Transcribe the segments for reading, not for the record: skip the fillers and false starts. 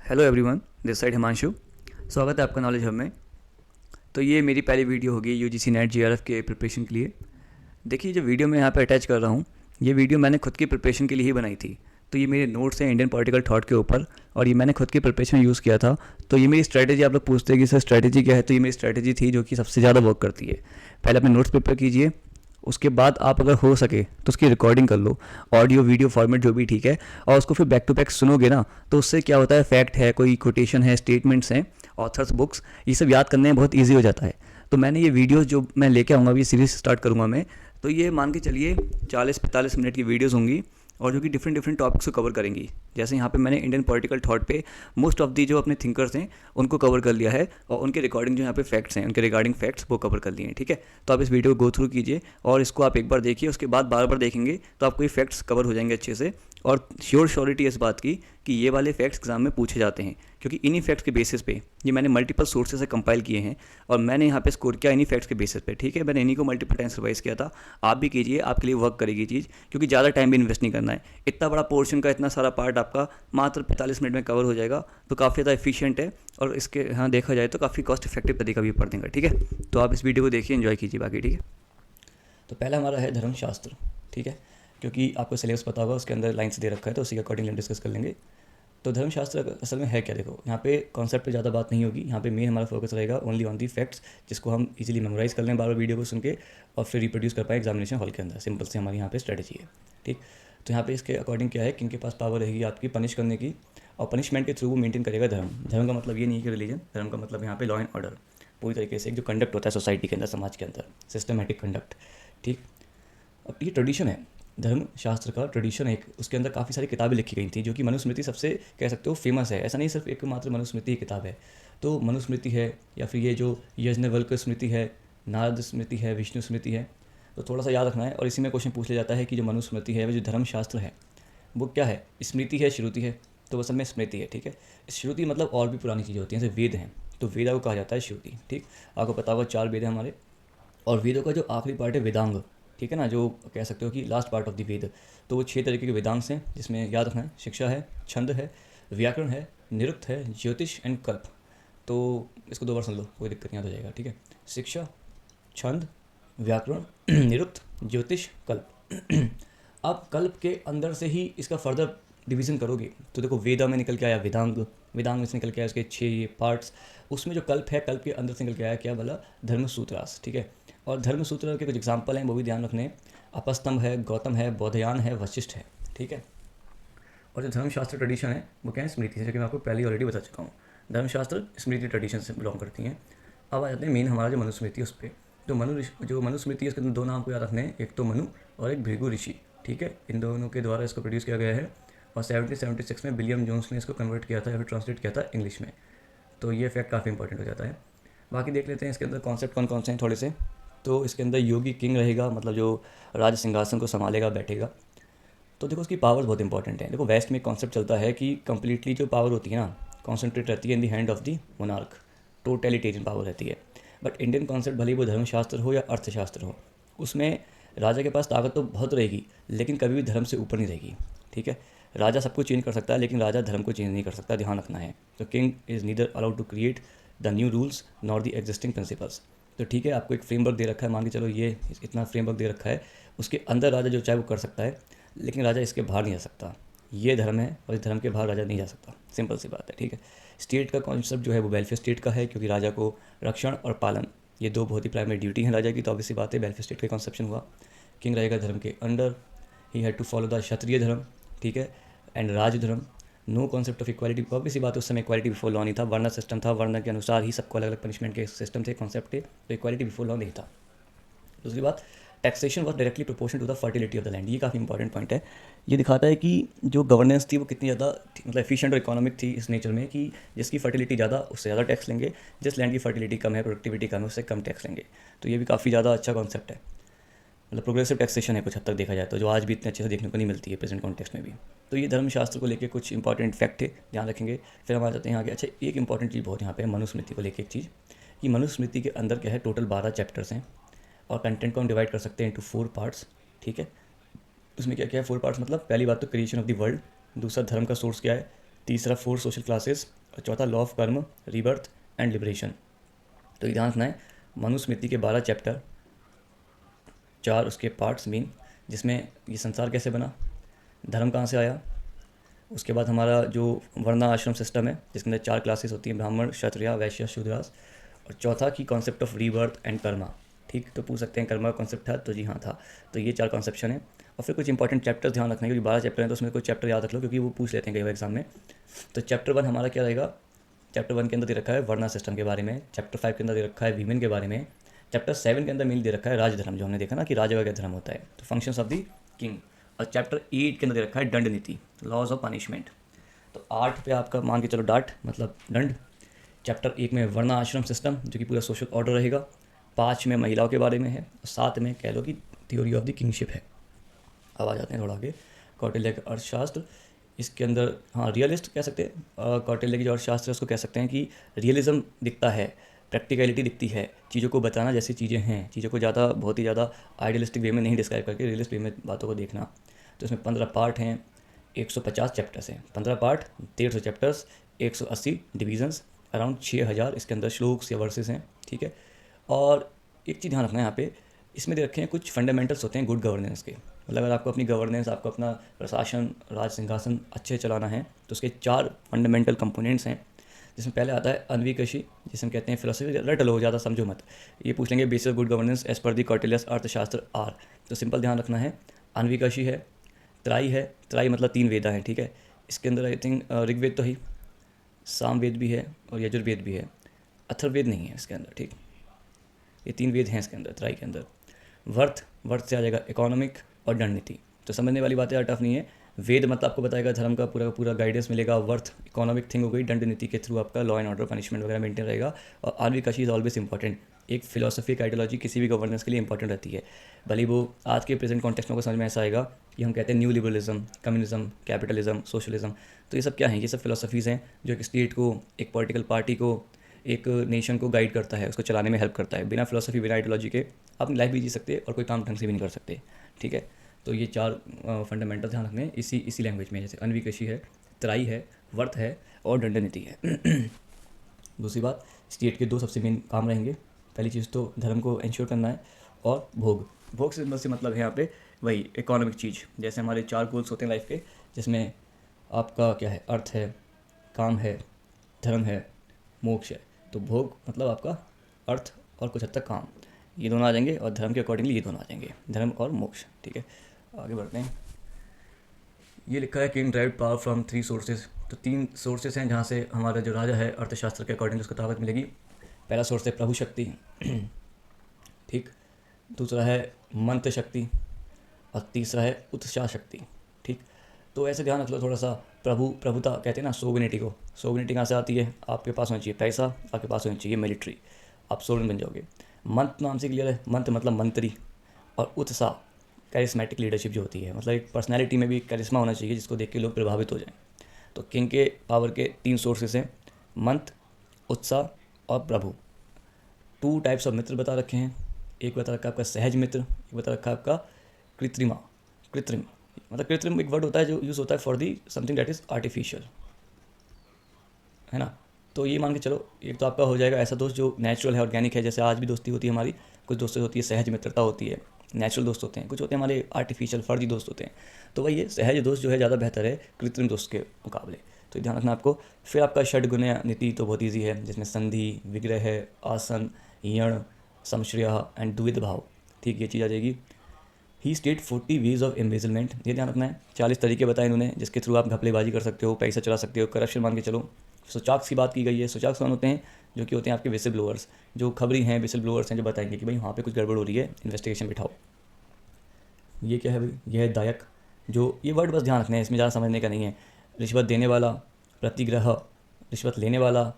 Hello everyone, this side Himanshu. स्वागत है आपका नॉलेज हब में। तो ये मेरी पहली वीडियो होगी यूजीसी नेट जीआरएफ के प्रिपरेशन के लिए। देखिए, जो वीडियो मैं यहाँ पे अटैच कर रहा हूँ, ये वीडियो मैंने खुद की प्रिपरेशन के लिए ही बनाई थी। तो ये मेरे नोट्स हैं इंडियन पॉलिटिकल थॉट के ऊपर, और ये मैंने खुद की प्रिपरेशन में यूज़ किया था। तो ये मेरी स्ट्रैटेजी, आप लोग पूछते हैं कि सर स्ट्रैटेजी क्या है, तो ये मेरी स्ट्रैटेजी थी जो कि सबसे ज़्यादा वर्क करती है। पहले अपने नोट्स प्रिपेयर कीजिए, उसके बाद आप अगर हो सके तो उसकी रिकॉर्डिंग कर लो, ऑडियो वीडियो फॉर्मेट जो भी ठीक है, और उसको फिर बैक टू बैक सुनोगे ना, तो उससे क्या होता है, फैक्ट है, कोई कोटेशन है, स्टेटमेंट्स हैं, ऑथर्स बुक्स, ये सब याद करने में बहुत ईजी हो जाता है। तो मैंने ये वीडियो जो मैं लेके आऊँगा, अभी सीरीज स्टार्ट करूँगा मैं, तो ये मान के चलिए 40-45 मिनट की वीडियोज़ होंगी, और जो कि डिफरेंट डिफरेंट टॉपिक्स को कवर करेंगी। जैसे यहाँ पे मैंने इंडियन पॉलिटिकल थॉट पे मोस्ट ऑफ दी जो अपने थिंकर्स हैं उनको कवर कर लिया है, और उनके रिकॉर्डिंग जो यहाँ पे फैक्ट्स हैं, उनके रिगार्डिंग फैक्ट्स वो कवर कर लिए हैं। ठीक है, तो आप इस वीडियो को गो थ्रू कीजिए, और इसको आप एक बार देखिए, उसके बाद बार बार देखेंगे तो आपको ये फैक्ट्स कवर हो जाएंगे अच्छे से। और श्योरिटी इस बात की कि ये वाले फैक्ट्स एग्जाम में पूछे जाते हैं, क्योंकि इन्हीं फैक्ट्स के बेसिस पे ये मैंने मल्टीपल सोर्सेज से कंपाइल किए हैं, और मैंने यहाँ पे स्कोर किया इन्हीं फैक्ट्स के बेसिस पे। ठीक है, मैंने इन्हीं को मल्टीपल टाइम्स रिवाइज किया था। आप भी कीजिए, आपके लिए वर्क करेगी चीज़, क्योंकि ज़्यादा टाइम भी इन्वेस्ट नहीं करना है। इतना बड़ा पोर्शन का इतना सारा पार्ट आपका मात्र 45 मिनट में कवर हो जाएगा, तो काफ़ी ज़्यादा एफिशिएंट है, और इसके यहाँ देखा जाए तो काफ़ी कॉस्ट इफेक्टिव तरीका भी पड़ देगा। ठीक है, तो आप इस वीडियो को देखिए, एंजॉय कीजिए बाकी। ठीक है, तो पहला हमारा है धर्मशास्त्र। ठीक है, क्योंकि आपको सिलेबस पता होगा, उसके अंदर लाइन्स दे रखा है, तो उसी के अकॉर्डिंग हम डिस्कस कर लेंगे। तो धर्मशास्त्र असल में है क्या, देखो यहाँ पे कॉन्सेप्ट पे ज़्यादा बात नहीं होगी। यहाँ पे मेन हमारा फोकस रहेगा ओनली ऑन दी फैक्ट्स, जिसको हम इजीली मेमोराइज कर लें बार बार वीडियो को सुन के, और फिर रिप्रोड्यूस कर पाए एग्जामिनेशन हॉल के अंदर। सिंपल से हमारी यहाँ पे स्ट्रेटेजी है। ठीक, तो यहाँ पे इसके अकॉर्डिंग क्या है कि इनके पास पावर रहेगी आपकी पनिश करने की, और पनिशमेंट के थ्रू वो मेंटेन करेगा धर्म। धर्म का मतलब ये नहीं है कि रिलीजन, धर्म का मतलब यहाँ पे लॉ एंड ऑर्डर, पूरी तरीके से एक जो कंडक्ट होता है सोसाइटी के अंदर, समाज के अंदर, सिस्टमेटिक कंडक्ट। ठीक, अब ये ट्रेडिशन है, धर्मशास्त्र का ट्रेडिशन है एक, उसके अंदर काफ़ी सारी किताबें लिखी गई थी, जो कि मनुस्मृति सबसे कह सकते हो फेमस है। ऐसा नहीं सिर्फ एक मात्र मनुस्मृति की किताब है, तो मनुस्मृति है, या फिर ये जो यज्ञवल्क्य स्मृति है, नारद स्मृति है, विष्णु स्मृति है। तो थोड़ा सा याद रखना है, और इसी में क्वेश्चन पूछ लिया जाता है कि जो मनुस्मृति है, वो जो धर्मशास्त्र है, वो क्या है। स्मृति है, श्रुति है, तो वो सब में स्मृति है। ठीक है, श्रुति मतलब और भी पुरानी चीज़ें होती हैं, जैसे वेद हैं, तो वेदा को कहा जाता है श्रुति। ठीक, आपको पता होगा 4 वेद हैं हमारे, और वेदों का जो आखिरी पार्ट है वेदांग, ठीक है ना, जो कह सकते हो कि लास्ट पार्ट ऑफ द वेद, तो वो 6 तरीके के वेदांग हैं, जिसमें याद रखना है शिक्षा है, छंद है, व्याकरण है, निरुक्त है, ज्योतिष एंड कल्प। तो इसको 2 बार सुन लो, कोई दिक्कत नहीं, याद हो जाएगा। ठीक है, शिक्षा, छंद, व्याकरण, निरुक्त, ज्योतिष, कल्प। आप कल्प के अंदर से ही इसका फर्दर डिवीज़न करोगे, तो देखो वेदा में निकल के आया वेदांग, वेदांग में से निकल के आया उसके 6 ये पार्ट्स, उसमें जो कल्प है, कल्प के अंदर से निकल के आया क्या बोला, धर्मसूत्रास। ठीक है, और धर्मसूत्र के कुछ एग्जाम्पल हैं, वो भी ध्यान रखने। अपस्तंभ है, गौतम है, बौद्धयान है, वशिष्ठ है। ठीक है, और जो धर्मशास्त्र ट्रेडिशन है वो क्या है, स्मृति है, जो कि मैं आपको पहले ऑलरेडी बता चुका हूँ। धर्मशास्त्र स्मृति ट्रेडिशन से बिलोंग करती हैं। अब आ जाते हैं मेन हमारा जो मनुस्मृति है उस पर। तो जो मनुस्मृति है, इसके अंदर 2 नाम को याद रखने हैं, एक तो मनु और एक भृगु ऋषि। ठीक है, इन दोनों के द्वारा इसको प्रोड्यूस किया गया है, और 1776 में विलियम जोन्स ने इसको कन्वर्ट किया था, या फिर ट्रांसलेट किया था इंग्लिश में। तो ये फैक्ट काफ़ी इंपॉर्टेंट हो जाता है। बाकी देख लेते हैं इसके अंदर कॉन्सेप्ट कौन कौन से हैं थोड़े से। तो इसके अंदर योगी किंग रहेगा, मतलब जो राज सिंहासन को संभालेगा, बैठेगा। तो देखो उसकी पावर्स बहुत इंपॉर्टेंट है। देखो वेस्ट में कॉन्सेप्ट चलता है कि कंप्लीटली जो पावर होती है ना, कॉन्सेंट्रेट रहती है in the hand of the monarch, totalitarian power रहती है। बट इंडियन कॉन्सेप्ट भले वो धर्मशास्त्र हो या अर्थशास्त्र हो, उसमें राजा के पास ताकत तो बहुत रहेगी, लेकिन कभी भी धर्म से ऊपर नहीं रहेगी। ठीक है, राजा सबको चेंज कर सकता है, लेकिन राजा धर्म को चेंज नहीं कर सकता, ध्यान रखना है। तो king is neither allowed to create the new rules not the existing principles. तो ठीक है, आपको एक फ्रेमवर्क दे रखा है, मान के चलो ये इतना फ्रेमवर्क दे रखा है, उसके अंदर राजा जो चाहे वो कर सकता है, लेकिन राजा इसके बाहर नहीं जा सकता। ये धर्म है, और इस धर्म के बाहर राजा नहीं जा सकता, सिंपल सी बात है। ठीक है, स्टेट का कॉन्सेप्ट जो है वो वेलफेयर स्टेट का है, क्योंकि राजा को रक्षण और पालन, ये 2 बहुत ही प्राइमरी ड्यूटी हैं राजा की, तो ऑब्वियस सी बात है वेलफेयर स्टेट का कॉन्सेप्शन हुआ। किंग रहेगा धर्म के under, he had to follow the Kshatriya dharma. ठीक है, and raj dharma. No concept of equality, obvious सी बात है उस समय इक्वालिटी बिफोर लॉ नहीं था, वर्ण सिस्टम था, वर्ण के अनुसार ही सबको अलग अलग पनिशमेंट के सिस्टम थे, कॉन्सेप्ट थे, तो इक्वालिटी बिफोर लॉ नहीं था। दूसरी बात, taxation was directly proportion to the fertility of the land. ये काफ़ी इंपॉर्टेंट पॉइंट है, ये दिखाता है कि जो गवर्नेंस थी वो कितनी ज़्यादा मतलब एफिशिएंट और इकोनॉमिक थी इस नेचर में, कि जिसकी फर्टिलिटी ज़्यादा उससे ज़्यादा टैक्स लेंगे, जिस लैंड की फर्टिलिटी कम है, प्रोडक्टिविटी कम है, उससे कम टैक्स लेंगे। तो ये भी काफ़ी ज़्यादा अच्छा कॉन्सेप्ट है, मतलब प्रोग्रेसिव टैक्सेशन है कुछ हद तक देखा जाए तो, जो आज भी इतने अच्छे से देखने को नहीं मिलती है प्रेजेंट कॉन्टेक्स्ट में भी। तो ये धर्मशास्त्र को लेकर कुछ इंपॉर्टेंट फैक्ट है, ध्यान रखेंगे। फिर हम आ जाते हैं आगे। अच्छा, एक इंपॉर्टेंट चीज़ बहुत यहाँ पे मनुस्मृति को लेकर एक चीज़, कि मनुस्मृति के अंदर क्या है, टोटल 12 चैप्टर्स हैं, और कंटेंट को हम डिवाइड कर सकते हैं इंटू 4 पार्ट्स। ठीक है, उसमें क्या क्या है 4 पार्ट्स, मतलब पहली बात तो क्रिएशन ऑफ द वर्ल्ड, दूसरा धर्म का सोर्स क्या है, तीसरा 4 सोशल क्लासेस और चौथा लॉ ऑफ कर्म, रीबर्थ एंड लिबरेशन। तो ये ध्यान रखना है, मनुस्मृति के 12 चैप्टर, 4 उसके पार्ट्स मेन, जिसमें ये संसार कैसे बना, धर्म कहाँ से आया, उसके बाद हमारा जो वर्ण आश्रम सिस्टम है जिसके अंदर 4 क्लासेस होती हैं, ब्राह्मण, क्षत्रिय, वैश्य, शूद्रास, और चौथा की concept of rebirth and Karma. ठीक, तो पूछ सकते हैं कर्मा का कॉन्सेप्ट था, तो जी हाँ था। तो ये 4 कॉन्सेप्शन है। और फिर कुछ इंपॉर्टेंट चैप्टर ध्यान रखना है, क्योंकि 12 चैप्टर हैं तो उसमें कुछ चैप्टर याद रख लो, क्योंकि वो पूछ लेते हैं कई बार एग्जाम में। तो चैप्टर 1 हमारा क्या रहेगा, चैप्टर 1 के अंदर दे रखा है वर्णा सिस्टम के बारे में, चैप्टर 5 के अंदर दे रखा है वीमेन के बारे में, चैप्टर 7 के अंदर मेनली दे रखा है राजधर्म, जो हमने देखा ना कि राजा का क्या धर्म होता है, तो फंक्शंस ऑफ द किंग। और चैप्टर 8 के अंदर दे रखा है दंड नीति, लॉज ऑफ पनिशमेंट। तो 8 पे आपका मान के चलो डांट मतलब दंड। चैप्टर 1 में वर्ण आश्रम सिस्टम, जो कि पूरा सोशल ऑर्डर रहेगा। 5 में महिलाओं के बारे में है, और 7 में कह लो कि थ्योरी ऑफ द किंगशिप है। अब आ जाते हैं थोड़ा आगे, कौटिल्य का अर्थशास्त्र। इसके अंदर हाँ रियलिस्ट कह सकते हैं, कौटिल्य की जो अर्थशास्त्र है उसको कह सकते हैं कि रियलिज्म दिखता है, प्रैक्टिकलिटी दिखती है, चीज़ों को बताना जैसी चीज़ें हैं, चीज़ों को ज़्यादा बहुत ही ज़्यादा आइडियलिस्टिक वे में नहीं डिस्क्राइब करके रियलिस्ट वे में बातों को देखना। तो इसमें 15 पार्ट हैं, 150 चैप्टर्स हैं, 15 पार्ट, 150 चैप्टर्स, 180 डिवीजन्स, अराउंड 6000 इसके अंदर श्लोक्स या वर्सेस हैं। ठीक है, और एक चीज़ ध्यान रखना है यहाँ पे, इसमें दे रखे हैं कुछ फंडामेंटल्स होते हैं गुड गवर्नेंस के। मतलब अगर आपको अपनी गवर्नेंस, आपको अपना प्रशासन, राज सिंहासन अच्छे चलाना है तो उसके 4 फंडामेंटल कंपोनेंट्स हैं, जिसमें पहले आता है अन्विकशी, जिसे हम कहते हैं फिलोसफी, रट लो ज़्यादा समझो मत। ये पूछ लेंगे basis good governance as per दी कौटिल्यस अर्थशास्त्र आर, तो सिंपल ध्यान रखना है। अन्विकशी है, त्राई है, त्राई मतलब 3 वेदा हैं। ठीक है, इसके अंदर आई थिंक ऋग्वेद तो ही, सामवेद भी है और यजुर्वेद भी है, अथर्ववेद नहीं है इसके अंदर। ठीक, ये 3 वेद हैं इसके अंदर त्राई के अंदर। वर्थ, वर्थ से आ जाएगा इकोनॉमिक और दंड नीति। तो समझने वाली बातें यार टफ नहीं है। वेद मतलब आपको बताएगा धर्म का पूरा गाइडेंस मिलेगा। वर्थ इकोनॉमिक थिंग हो गई, दंड नीति के थ्रू आपका लॉ एंड ऑर्डर, पनिशमेंट वगैरह मेंटेन रहेगा। और आर्विकाशी इज ऑलवेज इंपॉर्टेंट, एक फिलोसफी का आइडियोलॉजी किसी भी गवर्नेंस के लिए इंपॉर्टेंट रहती है। भले वो आज के प्रेजेंट कॉन्टेक्स्ट में को समझ में ऐसा आएगा कि हम कहते हैं new liberalism, communism, capitalism, socialism. तो ये सब क्या है, ये सब फिलोसफीज़ हैं जो एक स्टेट को, एक पॉलिटिकल पार्टी को, एक नेशन को गाइड करता है, उसको चलाने में हेल्प करता है। बिना फिलोसफी, बिना आइडियोलॉजी के आप लाइफ भी जी सकते और कोई काम ढंग से भी नहीं कर सकते। ठीक है, तो ये 4 फंडामेंटल ध्यान रखने इसी लैंग्वेज में, जैसे अन्विकशी है, त्राई है, वर्थ है और दंड नीति है। दूसरी बात, स्टेट के 2 सबसे मेन काम रहेंगे। पहली चीज़ तो धर्म को इंश्योर करना है, और भोग, भोग से मतलब है यहाँ पे वही इकोनॉमिक चीज़। जैसे हमारे 4 गोल्स होते हैं लाइफ के, जिसमें आपका क्या है, अर्थ है, काम है, धर्म है, मोक्ष है। तो भोग मतलब आपका अर्थ और कुछ हद तक काम, ये दोनों आ जाएंगे, और धर्म के अकॉर्डिंगली ये दोनों आ जाएंगे, धर्म और मोक्ष। ठीक है, आगे बढ़ते हैं। ये लिखा है king drive power from 3 sources. तो 3 सोर्सेज हैं जहाँ से हमारा जो राजा है अर्थशास्त्र के अकॉर्डिंग उसको ताकत मिलेगी। पहला सोर्स है प्रभु शक्ति, ठीक, दूसरा है मंत्र शक्ति, और तीसरा है उत्साह शक्ति। ठीक, तो ऐसे ध्यान रख लो थोड़ा सा। प्रभुता कहते हैं ना सोविनिटी को, सोविनिटी कहाँ से आती है, आपके पास होना चाहिए पैसा, आपके पास होनी चाहिए मिलिट्री, आप सोविन बन जाओगे। मंत्र नाम से क्लियर है, मंत्र मतलब मंत्री, और उत्साह कैरिस्मेटिक लीडरशिप जो होती है, मतलब एक पर्सनैलिटी में भी कैरिस्मा होना चाहिए जिसको देख के लोग प्रभावित हो जाएं। तो किंग के पावर के 3 सोर्सेस हैं, मंत्र, उत्साह और प्रभु। 2 टाइप्स ऑफ मित्र बता रखे हैं, एक बता रखा है आपका सहज मित्र, एक बता रखा है आपका कृत्रिम। मतलब कृत्रिम एक वर्ड होता है जो यूज़ होता है for the something that is artificial, है ना। तो ये मान के चलो, एक तो आपका हो जाएगा ऐसा दोस्त जो नेचुरल है, ऑर्गेनिक है, जैसे आज भी दोस्ती होती है हमारी, कुछ दोस्ती होती है सहज मित्रता होती है, नेचुरल दोस्त होते हैं, कुछ होते हैं हमारे आर्टिफिशियल फर्जी दोस्त होते हैं। तो वही ये सहज दोस्त जो है ज़्यादा बेहतर है कृत्रिम दोस्त के मुकाबले, तो ध्यान रखना आपको। फिर आपका षड्गुण नीति तो बहुत ईजी है, जिसमें संधि, विग्रह, आसन, यण, समश्रय एंड द्विध भाव। ठीक, ये चीज़ आ जाएगी। ही स्टेट 40 वेज ऑफ एम्बेजलमेंट, ये ध्यान रखना है, 40 तरीके बताए इन्होंने जिसके थ्रू आप घपलेबाजी कर सकते हो, पैसा चला सकते हो, करप्शन मान के चलो। सुचाक्स की बात की गई है। सुचाक्स कौन होते हैं, जो कि होते हैं आपके विसिल ब्लोअर्स, जो खबरी हैं, विसिल ब्लोअर्स हैं, जो बताएंगे कि भाई वहाँ पे कुछ गड़बड़ हो रही है, इन्वेस्टिगेशन बिठाओ। ये क्या है भाई, ये है दायक, जो ये वर्ड बस ध्यान रखना है, इसमें ज़्यादा समझने का नहीं है। रिश्वत देने वाला, प्रतिग्रह, रिश्वत लेने वाला,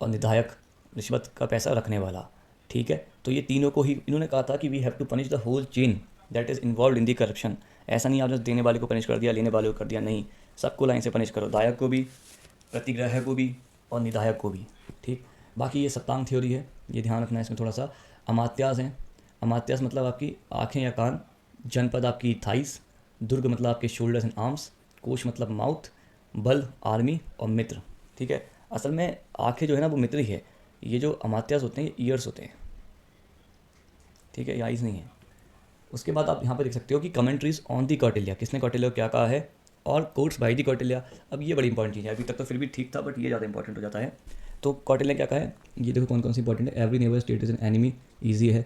और निधायक, रिश्वत का पैसा रखने वाला। ठीक है, तो ये तीनों को ही इन्होंने कहा था कि we have to punish the whole chain that is involve in the corruption. ऐसा नहीं आपने देने वाले को पनिश कर दिया, लेने वाले को कर दिया, नहीं, सबको लाइन से पनिश करो, दायक को भी, प्रतिग्रह को भी, और निधायक को भी। ठीक, बाकी ये सप्तांग थ्योरी है, ये ध्यान रखना है इसमें थोड़ा सा। अमात्यास हैं, अमात्यास मतलब आपकी आँखें या कान, जनपद आपकी थाइस, दुर्ग मतलब आपके शोल्डर्स एंड आर्म्स, कोश मतलब माउथ, बल आर्मी और मित्र, ठीक है। असल में आंखें जो है ना वो मित्र ही है, ये जो अमात्यास होते हैं ये ईयर्स होते हैं, ठीक है, ये आइज़ नहीं है। उसके बाद आप यहाँ पर देख सकते हो कि कमेंट्रीज ऑन दी कौटिल्य, किसने कौटिल्य को क्या कहा है, और कोट्स बाय दी कौटिल्य। अब ये बड़ी इंपॉर्टेंट चीज़ है, अभी तक तो फिर भी ठीक था बट ये ज़्यादा इंपॉर्टेंट हो जाता है। तो कौटिल्य क्या कहा है, ये देखो कौन कौन सी इंपॉर्टेंट है। Every neighbour state is an enemy, easy है।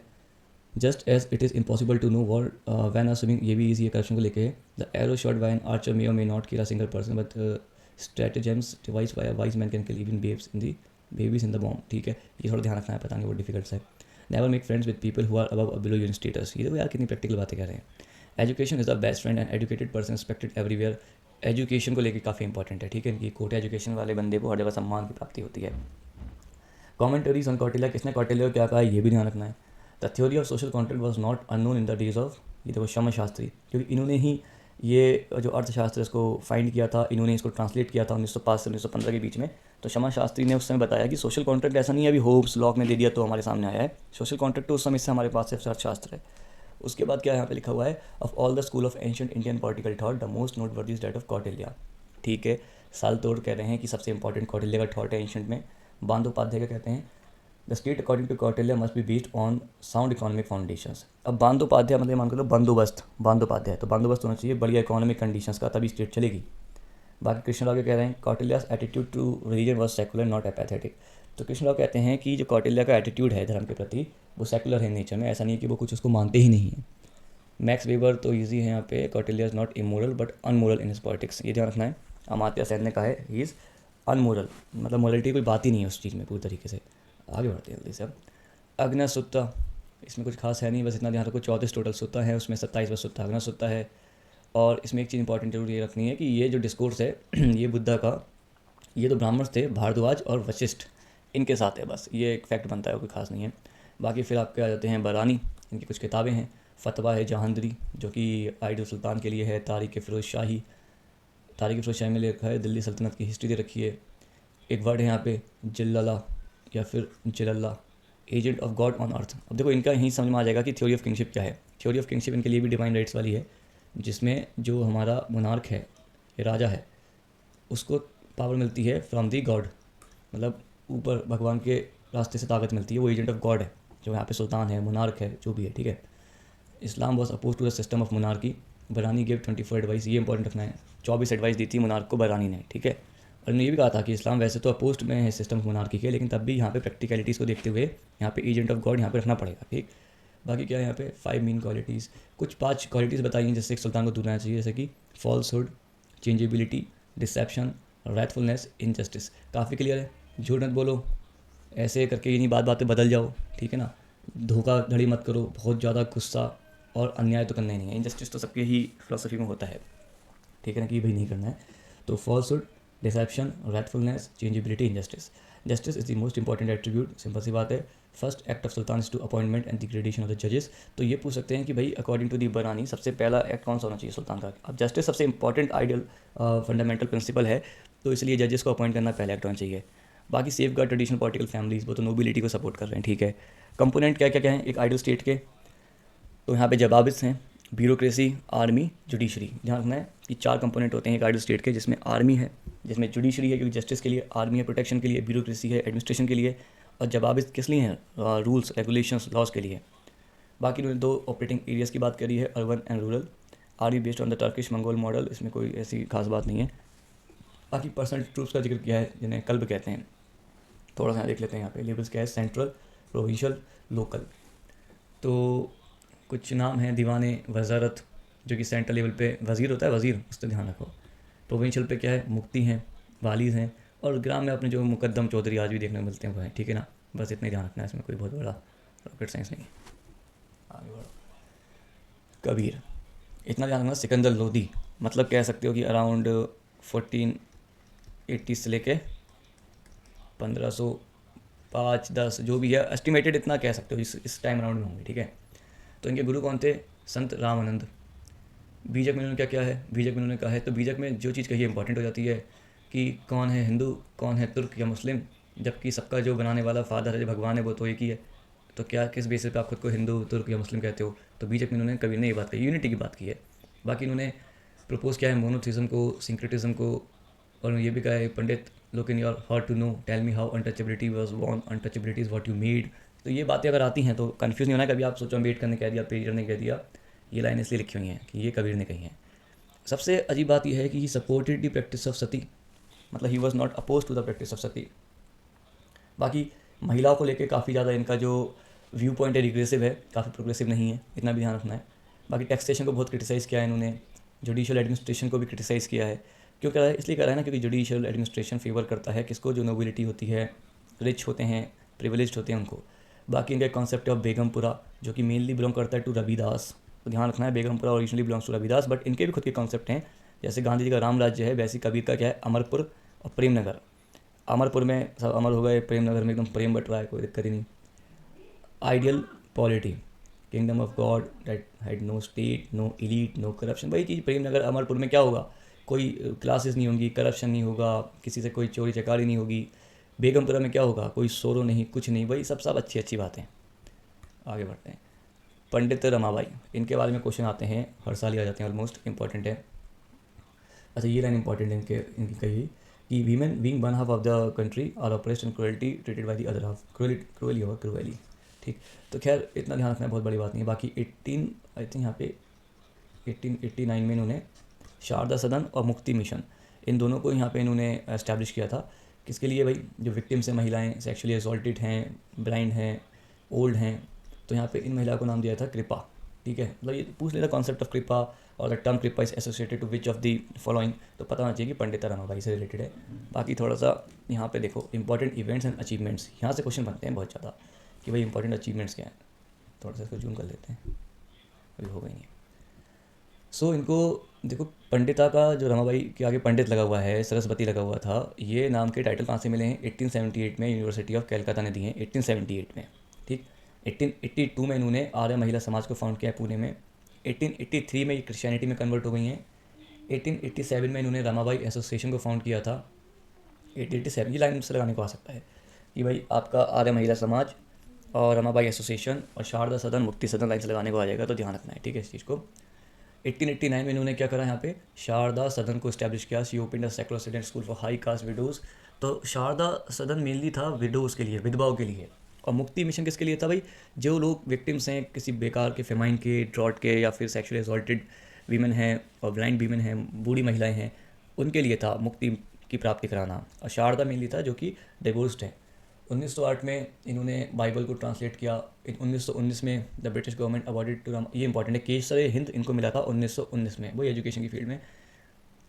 Just as it is impossible to know war when are swimming, ये भी ईजी है, करप्शन को लेके है। The arrow shot by an archer may or may not kill a single person but stratagems device by a wise man can kill even babies in the womb, ठीक है। ये थोड़ा ध्यान रखना है, पता नहीं वो डिफिकल्ट है। Never make friends with people who are above below your status, ये देखो यार कितनी प्रैक्टिकल बातें कह रहे हैं। Education is the best friend and educated person respected everywhere, education को लेकर काफ़ी इंपॉर्टेंट है, ठीक है, कि कोटे एजुकेशन वाले बंदे को हर जगह सम्मान की प्राप्ति होती है। कॉमेंटरीज ऑन कौटिल्य, किसने कौटिल्य को क्या कहा है ये भी ध्यान रखना है। The theory of social contract was not unknown in the days of, ये देखो शम शास्त्री, क्योंकि इन्होंने ही ये जो अर्थशास्त्र इसको फाइंड किया था, इन्होंने इसको ट्रांसलेट किया था 1905 से 1915 के बीच में। तो क्षमा शास्त्री ने उस समय बताया कि सोशल कॉन्ट्रैक्ट ऐसा नहीं है अभी होब्स लॉक ने दे दिया तो हमारे सामने आया है, सोशल कॉन्ट्रैक्ट तो उस समय से हमारे पास सिर्फ अर्थशास्त्र है। उसके बाद क्या यहाँ पे लिखा हुआ है, of all the school of ancient Indian political thought the most noteworthy is that of Kautilya, ठीक है। सालतोड़ कह रहे हैं कि सबसे इंपॉर्टेंट कौटिल्य का थॉट है एंशिएंट में। बांदोपाध्याय का कहते हैं the state according to Kautilya must be based on sound economic foundations. अब बांदोपाध्याय मतलब मान लो बंदोबस्त, बांदोपाध्याय तो बंदोबस्त होना चाहिए बढ़िया इकोनॉमिक कंडीशंस का, तभी स्टेट चलेगी। बाकी कृष्णराव क्या कह रहे हैं, Kautilya's attitude to religion was secular not apathetic. तो कृष्णराव कहते हैं कि जो कौटिल्य का एटीट्यूड है धर्म के प्रति वो सेकुलर है नेचर में, ऐसा नहीं है कि वो कुछ उसको मानते ही नहीं है। मैक्स वेबर तो ईजी है यहाँ पे, Kautilya is not immoral but unmoral in his politics, ये ध्यान रखना है। अमात्या सेन ने कहा है ही इज़ अनमोरल, मतलब मोरलिटी कोई बात ही नहीं है उस चीज़ में पूरी तरीके से। आगे बढ़ते हैं जल्दी से। अब अग्न सुत्ता, इसमें कुछ खास है नहीं, बस इतना ध्यान रखो 34 टोटल सुत्ता है, उसमें 27 बस सुत्ता अग्न सुत्ता है। और इसमें एक चीज़ इंपॉर्टेंट जरूर ये रखनी है कि ये जो डिस्कोर्स है ये बुद्धा का, ये तो ब्राह्मण थे भारद्वाज और वशिष्ठ, इनके साथ है, बस ये एक फैक्ट बनता है, कोई खास नहीं है। बाकी फिर आपके आ जाते हैं बरानी, इनकी कुछ किताबें हैं। फतवा है जहांदरी जो कि आइडल सुल्तान के लिए है। तारीख फ़िरोज़ शाही, तारीख फ़िरोज़ शाही में लिखा है दिल्ली सल्तनत की हिस्ट्री दे रखी है। एक वर्ड है यहाँ पे जिल्लल्ला या फिर जिलल्ला, agent of God on earth. अब देखो इनका यहीं समझ में आ जाएगा कि थ्योरी ऑफ किंगशिप क्या है। थ्योरी ऑफ किंगशिप इनके लिए भी डिवाइन राइट्स वाली है, जिसमें जो हमारा मोनार्क है, ये राजा है, उसको पावर मिलती है फ्रॉम दी गॉड, मतलब ऊपर भगवान के रास्ते से ताकत मिलती है, वो एजेंट ऑफ गॉड है जो यहाँ पे सुल्तान है, मोनार्क है, जो भी है, ठीक है। Islam was oppose to the system of monarchy, Barani gave 24 advice, ये इंपॉर्टेंट रखना है, 24 एडवाइस दी थी मोनार्क को बरानी ने, ठीक है। और इन्होंने ये भी कहा था कि इस्लाम वैसे तो अपोस्ट में है सिस्टम ऑफ मोनार्की के, लेकिन तब भी यहाँ पे प्रैक्टिकलिटीज़ को देखते हुए यहाँ पे एजेंट ऑफ गॉड यहाँ पे रखना पड़ेगा, ठीक। बाकी क्या है यहाँ पे 5 मेन क्वालिटीज़, कुछ 5 क्वालिटीज़ बताई हैं जिससे एक सुल्तान को दूर रहना चाहिए, जैसे कि फॉल्सहुड, चेंजेबिलिटी, डिसेप्शन, रैथफुलनेस, इनजस्टिस। काफ़ी क्लियर है, झूठ मत बोलो, ऐसे करके इन्हीं बात पे बदल जाओ, ठीक है ना। धोखाधड़ी मत करो, बहुत ज़्यादा गुस्सा और अन्याय तो करना ही नहीं है। इनजस्टिस तो सबके ही फिलोसफी में होता है, ठीक है ना, कि भाई नहीं करना है। तो falsehood, deception, wrathfulness, changeability, injustice. Justice is the most important attribute, simple सी बात है। First act of sultan is to appointment and the gradation of the जजेस। तो ये पूछ सकते हैं कि भाई अकॉर्डिंग टू दी बरानी सबसे पहला एक्ट कौन सा होना चाहिए सुल्तान का। अब जस्टिस सबसे इंपॉर्टेंट आइडियल फंडामेंटल प्रिंसिपल है, तो इसलिए जजेस को अपॉइंट करना पहला एक्ट होना चाहिए। बाकी safe guard traditional political families, वो तो नोबिलिटी को सपोर्ट कर रहे हैं, ठीक है। कंपोनेंट क्या क्या क्या हैं एक आइडियल स्टेट के, तो यहाँ पे जवाबिस हैं, ब्यूरोक्रेसी, आर्मी, जुडिशरी। ध्यान रखना है कि 4 कंपोनेंट होते हैं एक आइडियल स्टेट के, जिसमें आर्मी है, जिसमें जुडिशरी है क्योंकि जस्टिस के लिए, आर्मी है प्रोटेक्शन के लिए, ब्यूरोक्रेसी है एडमिनिस्ट्रेशन के लिए, और जवाबिस किस लिए हैं, रूल्स रेगुलेशंस लॉज के लिए। बाकी उन्होंने 2 ऑपरेटिंग एरियाज़ की बात करी है, urban and rural. Army based on the Turkish Mongol model, इसमें कोई ऐसी खास बात नहीं है। बाकी पर्सनल ट्रूप्स का जिक्र किया है जिन्हें कल्ब कहते हैं, थोड़ा सा देख लेते हैं यहाँ पे। लेबल्स क्या है, सेंट्रल, प्रोविंशियल, लोकल। तो कुछ नाम हैं, दीवाने वजारत जो कि सेंट्रल लेवल पे वज़ीर होता है, वज़ीर, उस पर ध्यान रखो। प्रोविंशियल पे क्या है, मुफ्ती हैं, वालीज हैं, और ग्राम में अपने जो मुकद्दम चौधरी आज भी देखने को मिलते हैं वो हैं, ठीक है ना। बस इतना ही ध्यान रखना है, इसमें कोई बहुत बड़ा रॉकेट साइंस नहीं है। आगे बढ़ो। कबीर, इतना ध्यान रखना। सिकंदर लोधी, मतलब कह सकते हो कि अराउंड 1480 से लेके 1505-10 जो भी है एस्टिमेटेड, इतना कह सकते हो इस टाइम अराउंड में होंगे, ठीक है। तो इनके गुरु कौन थे, संत रामानंद। बीजक में उन्होंने क्या क्या है, बीजक में उन्होंने कहा है, तो बीजक में जो चीज़ कही है इंपॉर्टेंट हो जाती है कि कौन है हिंदू, कौन है तुर्क या मुस्लिम, जबकि सबका जो बनाने वाला फादर है, जो भगवान है, वो तो एक ही है। तो क्या किस बेसिस पे आप खुद को हिंदू, तुर्क या मुस्लिम कहते हो। तो बीजक में उन्होंने कबीर ने ये बात कही, यूनिटी की बात की है। बाकी इन्होंने प्रपोज किया है मोनोथिज्म को, सिंक्रेटिज्म को और ये भी कहा है pandit look in your heart to know tell me how untouchability was born untouchability is what you made. तो ये बातें अगर आती हैं तो कन्फ्यूज़ नहीं होना कभी आप सोचो अम्बेडकर ने कह दिया पेरियर ने कह दिया, ये लाइन इसलिए लिखी हुई हैं कि ये कबीर ने कही हैं। सबसे अजीब बात यह है कि he supported the practice of sati, मतलब he was not oppose to the practice of sati. बाकी महिलाओं को लेकर काफ़ी ज़्यादा इनका जो व्यू पॉइंट है रिग्रेसिव है, काफ़ी प्रोग्रेसिव नहीं है, इतना भी ध्यान रखना है। बाकी टैक्सेशन को बहुत क्रिटिसाइज़ किया है इन्होंने, जुडिशियल एडमिनिस्ट्रेशन को भी क्रिटिसाइज़ किया है। क्यों करा है? इसलिए करा है ना क्योंकि जुडिशियल एडमिनिस्ट्रेशन फेवर करता है किसको, जो नोबिलिटी होती है, रिच होते हैं, प्रिविलेज्ड होते हैं उनको। बाकी इनका कॉन्सेप्ट ऑफ बेगमपुरा जो कि मेनली बिलोंग करता है टू रविदास, तो ध्यान रखना है Begampura originally belongs to Ravidas, but इनके भी खुद के कॉन्सेप्ट हैं। जैसे गांधी जी का राम राज्य है, वैसे कबीर का क्या है, अमरपुर और प्रेम नगर। अमरपुर में सब अमर हो गए, प्रेम नगर में एकदम प्रेम बट रहा है, कोई दिक्कत ही नहीं। Ideal polity, kingdom of God that had no state, no elite, no corruption. वही चीज़ प्रेम नगर अमरपुर में क्या होगा, कोई क्लासेस नहीं होंगी, करप्शन नहीं होगा, किसी से कोई चोरी चकारी नहीं होगी। बेगमपुरा में क्या होगा, कोई शोरो नहीं, कुछ नहीं, वही सब अच्छी अच्छी बातें। आगे बढ़ते हैं। पंडित रमाबाई, इनके बारे में क्वेश्चन आते हैं, हर साल ही आ जाते हैं, ऑलमोस्ट इंपॉर्टेंट है। अच्छा ये लाइन इंपॉर्टेंट है इनकी कही कि women being one half of the country are oppressed and cruelty treated by the other half, cruelly. ठीक, तो खैर इतना ध्यान रखना बहुत बड़ी बात नहीं है। बाकी 18 आई थिंक यहाँ पे 1889 में इन्होंने शारदा सदन और मुक्ति मिशन, इन दोनों को यहाँ पे इन्होंने एस्टैब्लिश किया था। किसके लिए भाई, जो विक्टिम्स हैं, महिलाएं सेक्सुअली असॉल्टेड हैं, ब्लाइंड हैं, ओल्ड हैं, तो यहाँ पे इन महिला को नाम दिया था कृपा। ठीक है, मतलब ये पूछ लेता कॉन्सेप्ट ऑफ कृपा और the term kripa is associated to which of the following, तो पता होना चाहिए कि पंडित रमाबाई से रिलेटेड है। बाकी थोड़ा सा यहाँ पे देखो इंपॉर्टेंट इवेंट्स एंड अचीवमेंट्स, यहाँ से क्वेश्चन बनते हैं बहुत ज़्यादा कि भाई इंपॉर्टेंट अचीवमेंट्स क्या हैं। थोड़ा सा इसको जूम कर लेते हैं, अभी हो गई नहीं। सो इनको देखो, पंडिता का जो रमाबाई के आगे पंडित लगा हुआ है, सरस्वती लगा हुआ था, ये नाम के टाइटल कहाँ से मिले हैं, 1878 में यूनिवर्सिटी ऑफ कैलकाता ने दिए हैं, 1878 में। ठीक, 1882 में इन्होंने आर्य महिला समाज को फाउंड किया है पुणे में। 1883 में ये क्रिश्चियनिटी में कन्वर्ट हो गई हैं। 1887 में इन्होंने रमाबाई एसोसिएशन को फाउंड किया था। 1887 ये लाइन से लगाने को आ सकता है कि भाई आपका आर्य महिला समाज और रमाबाई एसोसिएशन और शारदा सदन, मुक्ति सदन लाइन से लगाने को आ जाएगा, तो ध्यान रखना है, ठीक है, इस चीज़ को। 1889 में इन्होंने क्या करा, यहाँ पे शारदा सदन को इस्टेब्लिश किया। She opened a secular student school for high cast widows. तो शारदा सदन मेनली था विडोज़ के लिए, विधवाओं के लिए। और मुक्ति मिशन किसके लिए था भाई, जो लोग विक्टिम्स हैं किसी बेकार के, फेमाइन के, ड्रॉट के, या फिर सेक्सुअली असॉल्टेड वीमेन हैं और ब्लाइंड वीमेन हैं, बूढ़ी महिलाएं हैं, उनके लिए था मुक्ति की प्राप्ति कराना। और शारदा मेनली था जो कि डिवोर्स्ड है। 1908 में इन्होंने बाइबल को ट्रांसलेट किया। 1919 में the British government awarded to Ram, ये इंपॉर्टेंट है, केसर हिंद इनको मिला था 1919 में, वही एजुकेशन की फील्ड में।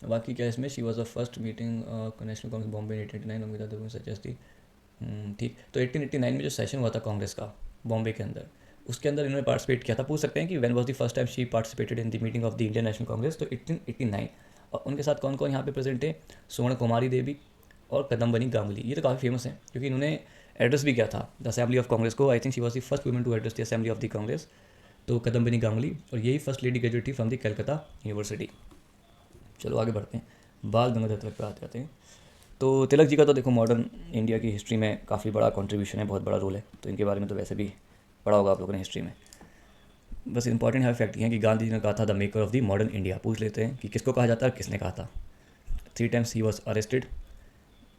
बाकी क्या इसमें, she was the first meeting national Congress Bombay in 1889 suggest. ठीक, तो 1889 में जो सेशन हुआ था कांग्रेस का बॉम्बे के अंदर, उसके अंदर इन्होंने पार्टिसिपेट किया था। पूछ सकते हैं कि when was the first time she participated in the meeting of the Indian national Congress, तो 1889। और उनके साथ कौन कौन यहाँ पे प्रेजेंट है, स्वर्ण कुमारी देवी और कदम्बनी गांगुली। ये तो काफ़ी फेमस है क्योंकि इन्होंने एड्रेस भी किया था द असेंबली ऑफ कांग्रेस को। I think she was the first women to address the assembly of the Congress, तो कदम्बनी गांगुली, और यही फर्स्ट लेडी ग्रेजुएट थी फ्रॉम द कलकत्ता यूनिवर्सिटी। चलो आगे बढ़ते हैं, बाल गंगाधर तिलक पे आते हैं। तो तिलक जी का तो देखो मॉडर्न इंडिया की हिस्ट्री में काफ़ी बड़ा कंट्रीब्यूशन है, बहुत बड़ा रोल है, तो इनके बारे में तो वैसे भी पढ़ा होगा आप लोगों ने हिस्ट्री में। बस इंपॉर्टेंट है फैक्ट ये है कि गांधी जी ने कहा था the maker of the modern India. पूछ लेते हैं कि किसको कहा जाता है और किसने कहा था। 3 times ही वॉज अरेस्टेड।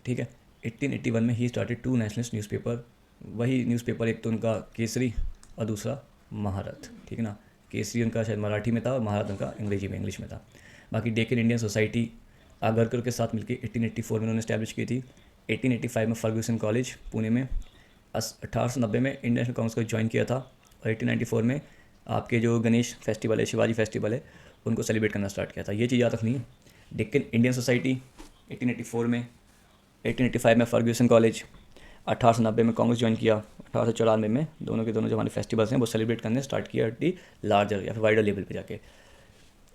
ठीक है, 1881 में ही स्टार्टेड 2 नेशनलिस्ट न्यूज़पेपर। वही न्यूज़पेपर, एक तो उनका केसरी और दूसरा महारत। ठीक है ना, केसरी उनका शायद मराठी में था और महारत उनका इंग्लिश में था। बाकी डेक्कन इंडियन सोसाइटी आगरकर के साथ मिलकर 1884 में उन्होंने इस्टेब्लिश की थी। 1885 में फर्ग्यूसन कॉलेज पुणे में। 1890 में इंडियन नेशनल कांग्रेस को ज्वाइन किया था। और 1894 में आपके जो गणेश फेस्टिवल है, शिवाजी फेस्टिवल है, उनको सेलिब्रेट करना स्टार्ट किया था। ये चीज़ याद रखनी है। डेक्कन इंडियन सोसाइटी 1884 में, 1885 में फर्ग्यूसन कॉलेज, 1890 में कांग्रेस ज्वाइन किया, 1894 में दोनों के दोनों जो हमारे फेस्टिवल्स हैं वो सेलिब्रेट करने स्टार्ट किया एट दी लार्जर या फिर वाइडर लेवल पे जाके।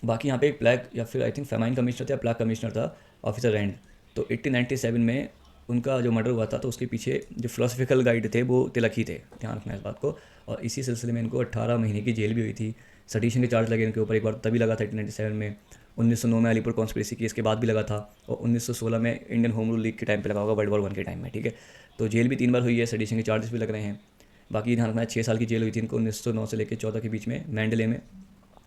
बाकी यहाँ पे एक ब्लैक या फिर आई थिंक फेमाइन कमिश्नर था, ब्लैक कमिश्नर था, ऑफिसर रैंड। तो 1897 में उनका जो मर्डर हुआ था, तो उसके पीछे जो फिलोसफिकल गाइड थे वो तिलक ही थे, ध्यान रखना इस बात को। और इसी सिलसिले में इनको 18 महीने की जेल भी हुई थी। सडिशन के चार्ज लगे इनके ऊपर, एक बार तभी लगा था 1897 में। 1909 में अलीपुर कॉन्स्पिरेसी केस के बाद भी लगा था। और 1916 में इंडियन होम रूल लीग के टाइम पे लगा होगा, वर्ल्ड वॉर 1 के टाइम में। ठीक है, तो जेल भी 3 बार हुई है, सडिशन के चार्जेस भी लग रहे हैं। बाकी ध्यान रखना है 6 साल की जेल हुई थी इनको 1909 से लेकर 14 के बीच में, मैंडले में,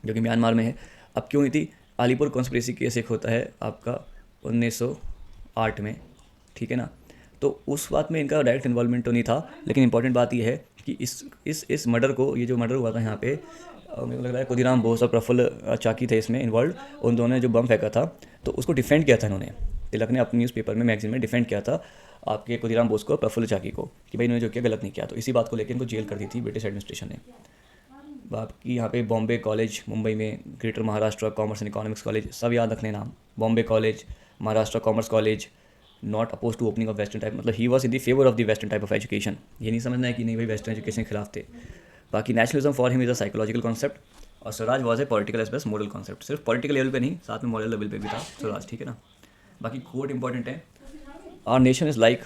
जो कि म्यांमार में है। अब क्यों हुई थी, अलीपुर कॉन्स्पिरेसी केस एक होता है आपका 1900 आर्ट में, ठीक है ना। तो उस बात में इनका डायरेक्ट इन्वॉल्वमेंट तो नहीं था, लेकिन इंपॉर्टेंट बात यह है कि इस मर्डर को, ये जो मर्डर हुआ था यहाँ पे, मेरे को लग रहा है खुदीराम बोस और प्रफुल्ल चाकी थे इसमें इन्वॉल्व। उन दोनों ने जो बम फेंका था तो उसको डिफेंड किया था इन्होंने, तिलक ने अपने न्यूज़पेपर में, मैगजीन में डिफेंड किया था आपके खुदीराम बोस को, प्रफुल्ल चाकी को, कि भाई इन्होंने जो किया गलत नहीं किया। तो इसी बात को लेकर इनको जेल कर दी थी ब्रिटिश एडमिनिस्ट्रेशन ने। बाकी यहाँ पे बॉम्बे कॉलेज मुंबई में, greater Maharashtra commerce and economics college, सब याद रखने नाम। Bombay college, Maharashtra commerce college, not oppose to opening of western type, मतलब he was in the favour of the western type of education. ये नहीं समझना है कि नहीं भाई वेस्टर्न एजुकेशन के खिलाफ थे। बाकी nationalism for him is a psychological concept, और swaraj was a political as well moral concept. सिर्फ पॉलिटिकल लेवल पे नहीं, साथ में मॉरल लेवल पे भी था स्वराज, ठीक है ना। बाकी कोड इंपॉर्टेंट है, our nation is like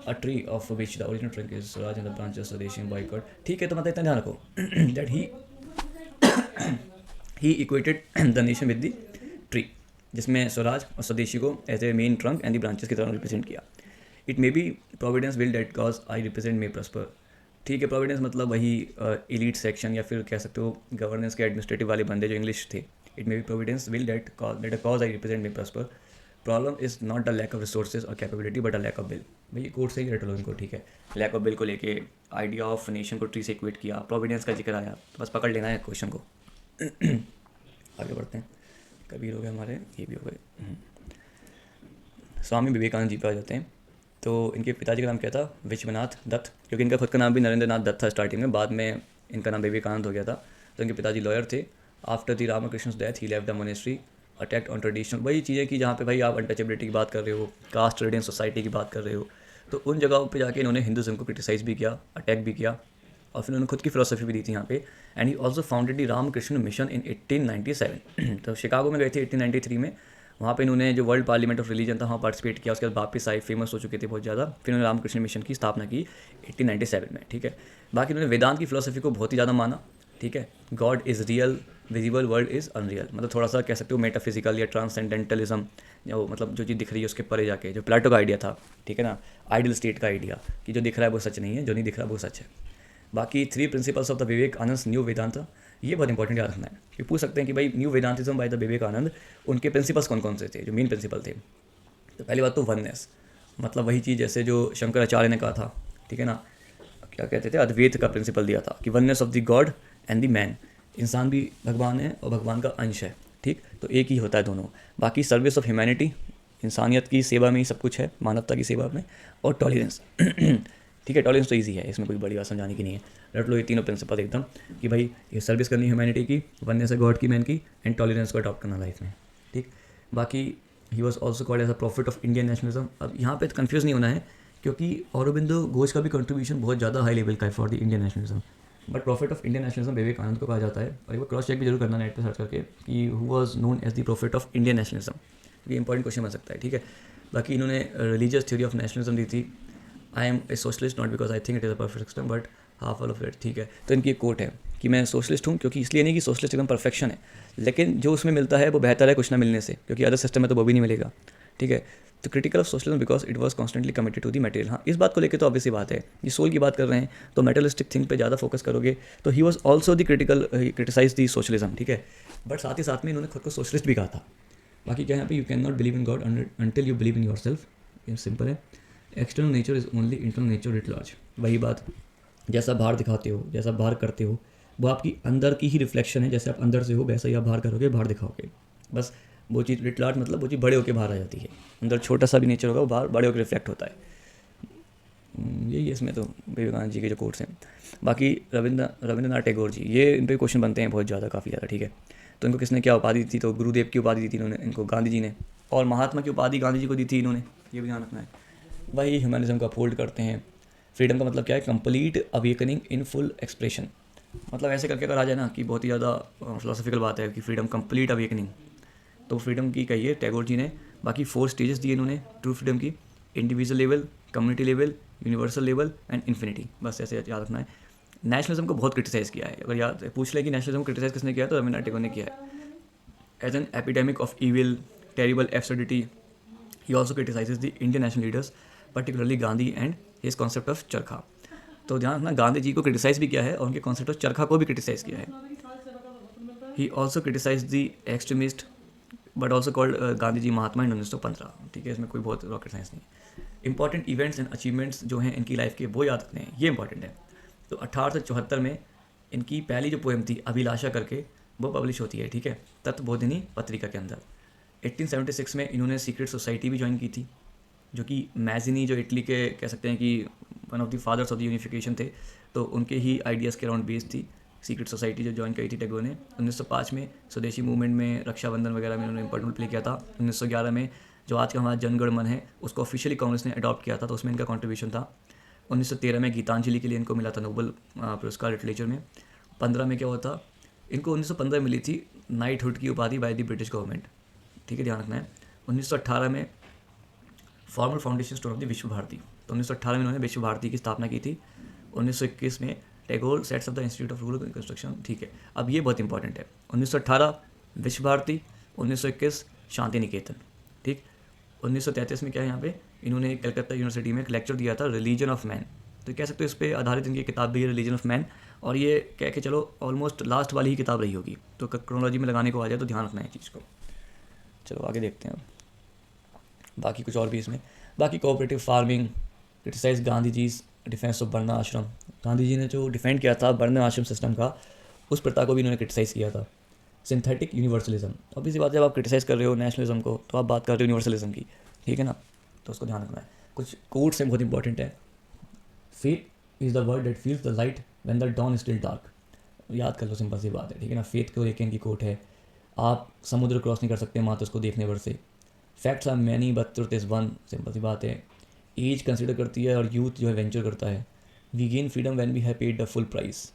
a tree of which the original trunk is Swaraj and the branches Swadeshi boycott, ठीक है। तो मतलब इतना ध्यान रखो that he equated the nation with the tree, जिसमें स्वराज और स्वदेशी को as a main trunk and the branches की तरह रिप्रेजेंट किया। It may be providence will that cause I represent may prosper, ठीक है। प्रोविडेंस मतलब वही एलीट सेक्शन, या फिर कह सकते हो गवर्नेंस के एडमिनिस्ट्रेटिव वाले बंदे जो इंग्लिश थे। It may be providence will that cause I represent may prosper, problem is not the lack of resources और capability but a lack of will. भाई कोर्ट से ही रट लो इनको, ठीक है। लैक ऑफ बिल को लेके आइडिया ऑफ नेशन को ट्री से इक्वेट किया, प्रोविडेंस का जिक्र आया, तो बस पकड़ लेना है क्वेश्चन को। आगे बढ़ते हैं। कबीर हो गए हमारे, ये भी हो गए। स्वामी विवेकानंद जी पे आ जाते हैं। तो इनके पिताजी का नाम क्या था? विश्वनाथ दत्त, क्योंकि इनका खुद का नाम भी नरेंद्र नाथ दत्त था स्टार्टिंग में, बाद में इनका नाम विवेकानंद हो गया था। तो इनके पिताजी लॉयर थे। After the Ramakrishna death he left the monastery, attacked on traditional, वही चीज़ें कि जहाँ पे भाई आप अनटचेबिलिटी की बात कर रहे हो, कास्ट रिलीजन सोसाइटी की बात कर रहे हो, तो उन जगहों पे जाके इन्होंने हिंदुज़म को क्रिटिसाइज़ भी किया, अटैक भी किया, और फिर उन्होंने खुद की फिलोसफी भी दी थी यहाँ पे। And he also founded the Ramakrishna mission in 1897। तो शिकागो में गए थे 1893 में, वहाँ पे इन्होंने जो वर्ल्ड पार्लियामेंट ऑफ रिलीजन था वहाँ पार्टिसिपेट किया। उसके बाद वापस आए, फेमस हो चुके थे बहुत ज़्यादा, फिर उन्होंने रामकृष्ण मिशन की स्थापना की 1897 में, ठीक है। बाकी उन्होंने वेदांत की फिलोसफी को बहुत ही ज़्यादा माना, ठीक है। God is real, visible world is unreal, मतलब थोड़ा सा कह सकते हो मेटाफिजिकल या ट्रांसेंडेंटलिज्म, मतलब जो चीज़ दिख रही है उसके परे जाके, जो प्लेटो का आइडिया था, ठीक है ना, आइडियल स्टेट का आइडिया, कि जो दिख रहा है वो सच नहीं है, जो नहीं दिख रहा वो सच है। बाकी 3 principles of the Vivekananda new Vedanta, ये बहुत इंपॉर्टेंट याद रखना है, कि पूछ सकते हैं कि भाई न्यू वेदांतिज्म बाय द विवेकानंद, उनके प्रिंसिपल्स कौन कौन से थे, जो मेन प्रिंसिपल थे। तो पहली बात तो वननेस, मतलब वही चीज़ जैसे जो शंकराचार्य ने कहा था, ठीक है ना, क्या कहते थे, अद्वैत का प्रिंसिपल दिया था कि oneness of the God and the man, इंसान भी भगवान है और भगवान का अंश है, ठीक, तो एक ही होता है दोनों। बाकी सर्विस ऑफ ह्यूमैनिटी, इंसानियत की सेवा में ही सब कुछ है, मानवता की सेवा में, और टॉलरेंस ठीक है, टॉलरेंस तो ईजी है, इसमें कोई बड़ी बात समझाने की नहीं है। रट लो ये तीनों प्रिंसिपल एकदम, कि भाई ये सर्विस करनी ह्यूमैनिटी की, वननेस है गॉड की, मैन की, एंड टॉलरेंस को अडॉप्ट करना लाइफ में, ठीक। बाकी he was also called as a prophet of Indian nationalism. अब यहाँ पे कन्फ्यूज़ नहीं होना है, क्योंकि औरोबिंदो घोष का भी कंट्रीब्यूशन बहुत ज़्यादा हाई लेवल का है for the Indian nationalism, but prophet of Indian nationalism Vivekananda को कहा जाता है। और एक बार क्रॉस चेक भी जरूर करना नेट पे सर्च करके कि who was known as the prophet of Indian nationalism, ये इंपॉर्टेंट क्वेश्चन बन सकता है, ठीक है। बाकी इन्होंने रिलीजियस थ्योरी ऑफ नेशनलिज्म दी थी। I am a socialist not because I think it is a perfect system but half all of it, ठीक है। तो इनकी एक कोट है कि मैं सोशलिस्ट हूँ, क्योंकि इसलिए नहीं कि सोशलिस्ट एकदम परफेक्शन है, लेकिन जो उसमें मिलता है वो बेहतर है कुछ ना मिलने से, क्योंकि अदर सिस्टम में तो वो भी नहीं मिलेगा, ठीक है। तो critical of socialism because it was constantly committed to the material. हाँ, इस बात को लेकर तो ऑब्वियसली बात है, ये सोल की बात कर रहे हैं, तो मेटलिस्टिक थिंग पे ज़्यादा फोकस करोगे, तो he was also the criticize the socialism, ठीक है। बट साथ ही साथ में इन्होंने खुद को सोशलिस्ट भी कहा था। बाकी क्या है यहाँ पे, you can not believe in God until you believe in your self, ये सिंपल है। External nature is only internal nature it large, वही बात, जैसा बाहर दिखाते हो, जैसा बाहर करते हो, वो आपकी अंदर की ही रिफ्लेक्शन है। जैसे आप अंदर से हो वैसा ही आप बाहर करोगे, बाहर दिखाओगे, बस वो चीज़ रिट लार्ज, मतलब वो चीज़ बड़े होकर बाहर आ जाती है। अंदर छोटा सा भी नेचर होगा, वो बाहर बड़े होकर रिफ्लेक्ट होता है। यही है इसमें तो विवेकानंद जी के जो कोट्स हैं। बाकी रविंद्रनाथ टैगोर जी, ये इन पर क्वेश्चन बनते हैं बहुत ज़्यादा, काफ़ी ज़्यादा, ठीक है। तो इनको किसने क्या उपाधि दी थी? तो गुरुदेव की उपाधि दी थी इन्होंने, इनको गांधी जी ने, और महात्मा की उपाधि गांधी जी को दी थी इन्होंने, ये भी ध्यान रखना है। वही ह्यूमनिज्म का अपहोल्ड करते हैं। फ्रीडम का मतलब क्या है? Complete awakening in full expression, मतलब ऐसे करके अगर आ जाए ना कि बहुत ही ज़्यादा फिलोसफिकल बात है कि फ्रीडम कंप्लीट अवेकनिंग, तो फ्रीडम की कही है टैगोर जी ने। बाकी 4 स्टेजेस दिए इन्होंने ट्रू फ्रीडम की, individual level, community level, universal level and infinity, बस ऐसे याद रखना है। नेशनलिज्म को बहुत क्रिटिसाइज़ किया है, अगर याद पूछ ले कि नेशनलिज्म को क्रिटिसाइज़ किसने किया, तो रविंद्रनाथ टैगोर ने किया है। As an epidemic of evil, terrible absurdity, he also criticises the Indian national leaders, particularly Gandhi and his concept of charkha. तो ध्यान रखना, गांधी जी को क्रिटिसाइज़ भी किया है और उनके कॉन्सेप्ट ऑफ चरखा को भी क्रिटिसाइज़ किया है। He also criticise the extremist but also called Gandhi ji Mahatma in 1915, ठीक है, इसमें कोई बहुत रॉकेट साइंस नहीं है। इंपॉर्टेंट इवेंट्स एंड अचीवमेंट्स जो हैं इनकी लाइफ के वो याद रखने हैं, ये इंपॉर्टेंट है। तो 1874 में इनकी पहली जो पोएम थी अभिलाषा करके वो पब्लिश होती है, ठीक है, तत्वबोधिनी पत्रिका के अंदर। 1876 में इन्होंने सीक्रेट सोसाइटी भी ज्वाइन की थी, जो कि मैजिनी जो इटली के कह सकते हैं कि one of the fathers of the unification थे, तो उनके ही आइडियाज़ के अराउंड बेस्ड थी सीक्रेट सोसाइटी जो ज्वाइन करी थी टैगोर ने। 1905 में स्वदेशी मूवमेंट में रक्षाबंधन वगैरह में उन्होंने इंपॉर्टेंट प्ले किया था। 1911 में जो आज का हमारा जनगण मन है उसको ऑफिशियली कांग्रेस ने अडॉप्ट किया था, तो उसमें इनका कंट्रीब्यूशन था। 1913 में गीतांजलि के लिए इनको मिला था नोबेल पुरस्कार लिटरेचर में। 15 में क्या हुआ था, इनको 1915 मिली थी नाइटहुड की उपाधि बाय द ब्रिटिश गवर्नमेंट, ठीक है, ध्यान रखना है। 1918 में formal foundation stone of the विश्व भारती, तो 1918 में उन्होंने विश्व भारती की स्थापना की थी। 1921 में Tagore sets of the institute of rural construction, ठीक है। अब ये बहुत इंपॉर्टेंट है, 1918 विश्व भारती, 1921 शांति निकेतन, ठीक। 1933 में क्या है यहाँ पे, इन्होंने कलकत्ता यूनिवर्सिटी में एक लेक्चर दिया था रिलीजन ऑफ मैन, तो कह सकते हो इस पर आधारित इनकी किताब भी है रिलीजन ऑफ मैन, और ये कह के चलो ऑलमोस्ट लास्ट वाली ही किताब रही होगी, तो क्रोनोलॉजी में लगाने को आ जाए तो ध्यान रखना है चीज़ को। चलो आगे देखते हैं बाकी कुछ और भी इसमें। बाकी cooperative farming, criticize Gandhi ji defence of varna ashram, Gandhi ji ने जो डिफेंड किया था वर्ण आश्रम सिस्टम का, उस प्रथा को भी इन्होंने क्रिटिसाइज़ किया था। सिंथेटिक यूनिवर्सलिज्म, अभी सी बात जब आप क्रिटिसाइज़ कर रहे हो नेशनलिज्म को तो आप बात कर रहे हो यूनिवर्सलिज्म की, ठीक है ना, तो उसको ध्यान रखना है। कुछ कोट्स हैं बहुत इंपॉर्टेंट है। Faith is the word that feels the light when the dawn is still dark, याद कर लो, सिंपल सी बात है, ठीक है ना। फेथ को लेकर इनकी कोट है, आप समुद्र क्रॉस नहीं कर सकते मात्र उसको देखने भर से। Facts are many but truth is one, simple सी बात है। एज कंसिडर करती है और यूथ जो है वेंचर करता है। We gain freedom when we have paid the full price,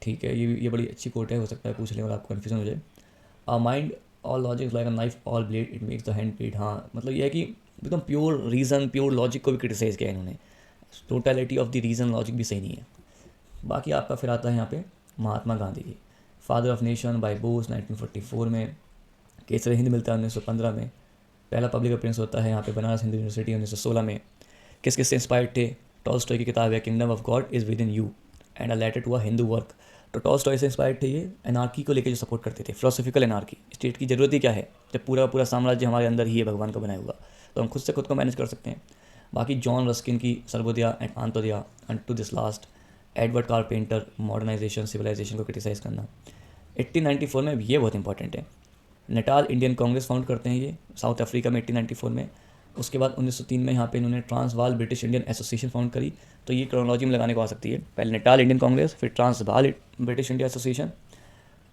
ठीक है, ये बड़ी अच्छी कोट है, हो सकता है पूछ लें और आपको कन्फ्यूजन हो जाए। Our mind all logic like a knife all blade it makes the hand bleed, हाँ मतलब ये है कि एकदम प्योर रीज़न प्योर लॉजिक को भी क्रिटिसाइज़ किया इन्होंने, totality of the reason logic भी सही नहीं है। बाकी आपका फिर आता है यहाँ पे Mahatma Gandhi ji, father of nation by Bose 1944 में, केसर हिंद मिलता है 1915 में, पहला पब्लिक अपीयरेंस होता है यहाँ पे बनारस हिंदू यूनिवर्सिटी 1916 में। किस किस से इंस्पायर्ड थे, टॉलस्टॉय की किताब है kingdom of God is within you and a letter to a Hindu work, तो टॉलस्टॉय से इंस्पायर्ड थे ये, एनार्की को लेकर जो सपोर्ट करते थे, फिलोसफिकल एनार्की, स्टेट की ज़रूरत ही क्या है जब पूरा पूरा साम्राज्य हमारे अंदर ही है भगवान का बनाया हुआ, तो हम खुद से खुद को मैनेज कर सकते हैं। बाकी जॉन रस्किन की Sarvodaya and Antyodaya and to this last, Edward Carpenter modernisation civilisation को क्रिटिसाइज़ करना। 1894 में ये बहुत इंपॉर्टेंट है, नेटाल इंडियन कांग्रेस फाउंड करते हैं ये साउथ अफ्रीका में 1894 में। उसके बाद 1903 में यहाँ पे इन्होंने Transvaal British Indian association found करी, तो ये क्रोनोलॉजी में लगाने को आ सकती है, पहले नेटाल इंडियन कांग्रेस फिर ट्रांसवाल ब्रिटिश इंडिया एसोसिएशन।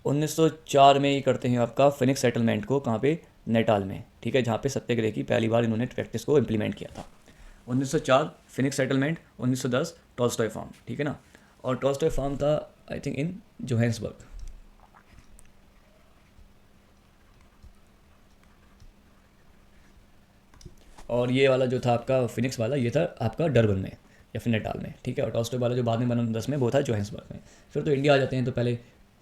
1904 में ये करते हैं आपका फिनिक्स सेटलमेंट को, कहाँ पे, नेटाल में, ठीक है, जहाँ पे सत्याग्रह की पहली बार इन्होंने प्रैक्टिस को इम्प्लीमेंट किया था। 1904 फिनिक्स सेटलमेंट, 1910 टॉलस्टॉय फार्म, ठीक है ना, और टॉलस्टॉय फार्म था आई थिंक इन जोहान्सबर्ग, और ये वाला जो था आपका फिनिक्स वाला ये था आपका डरबन में या फिर नेटाल में, ठीक है, और टॉलस्टॉय वाला जो बाद में बना 10 में वो था जोहान्सबर्ग में। फिर तो इंडिया आ जाते हैं, तो पहले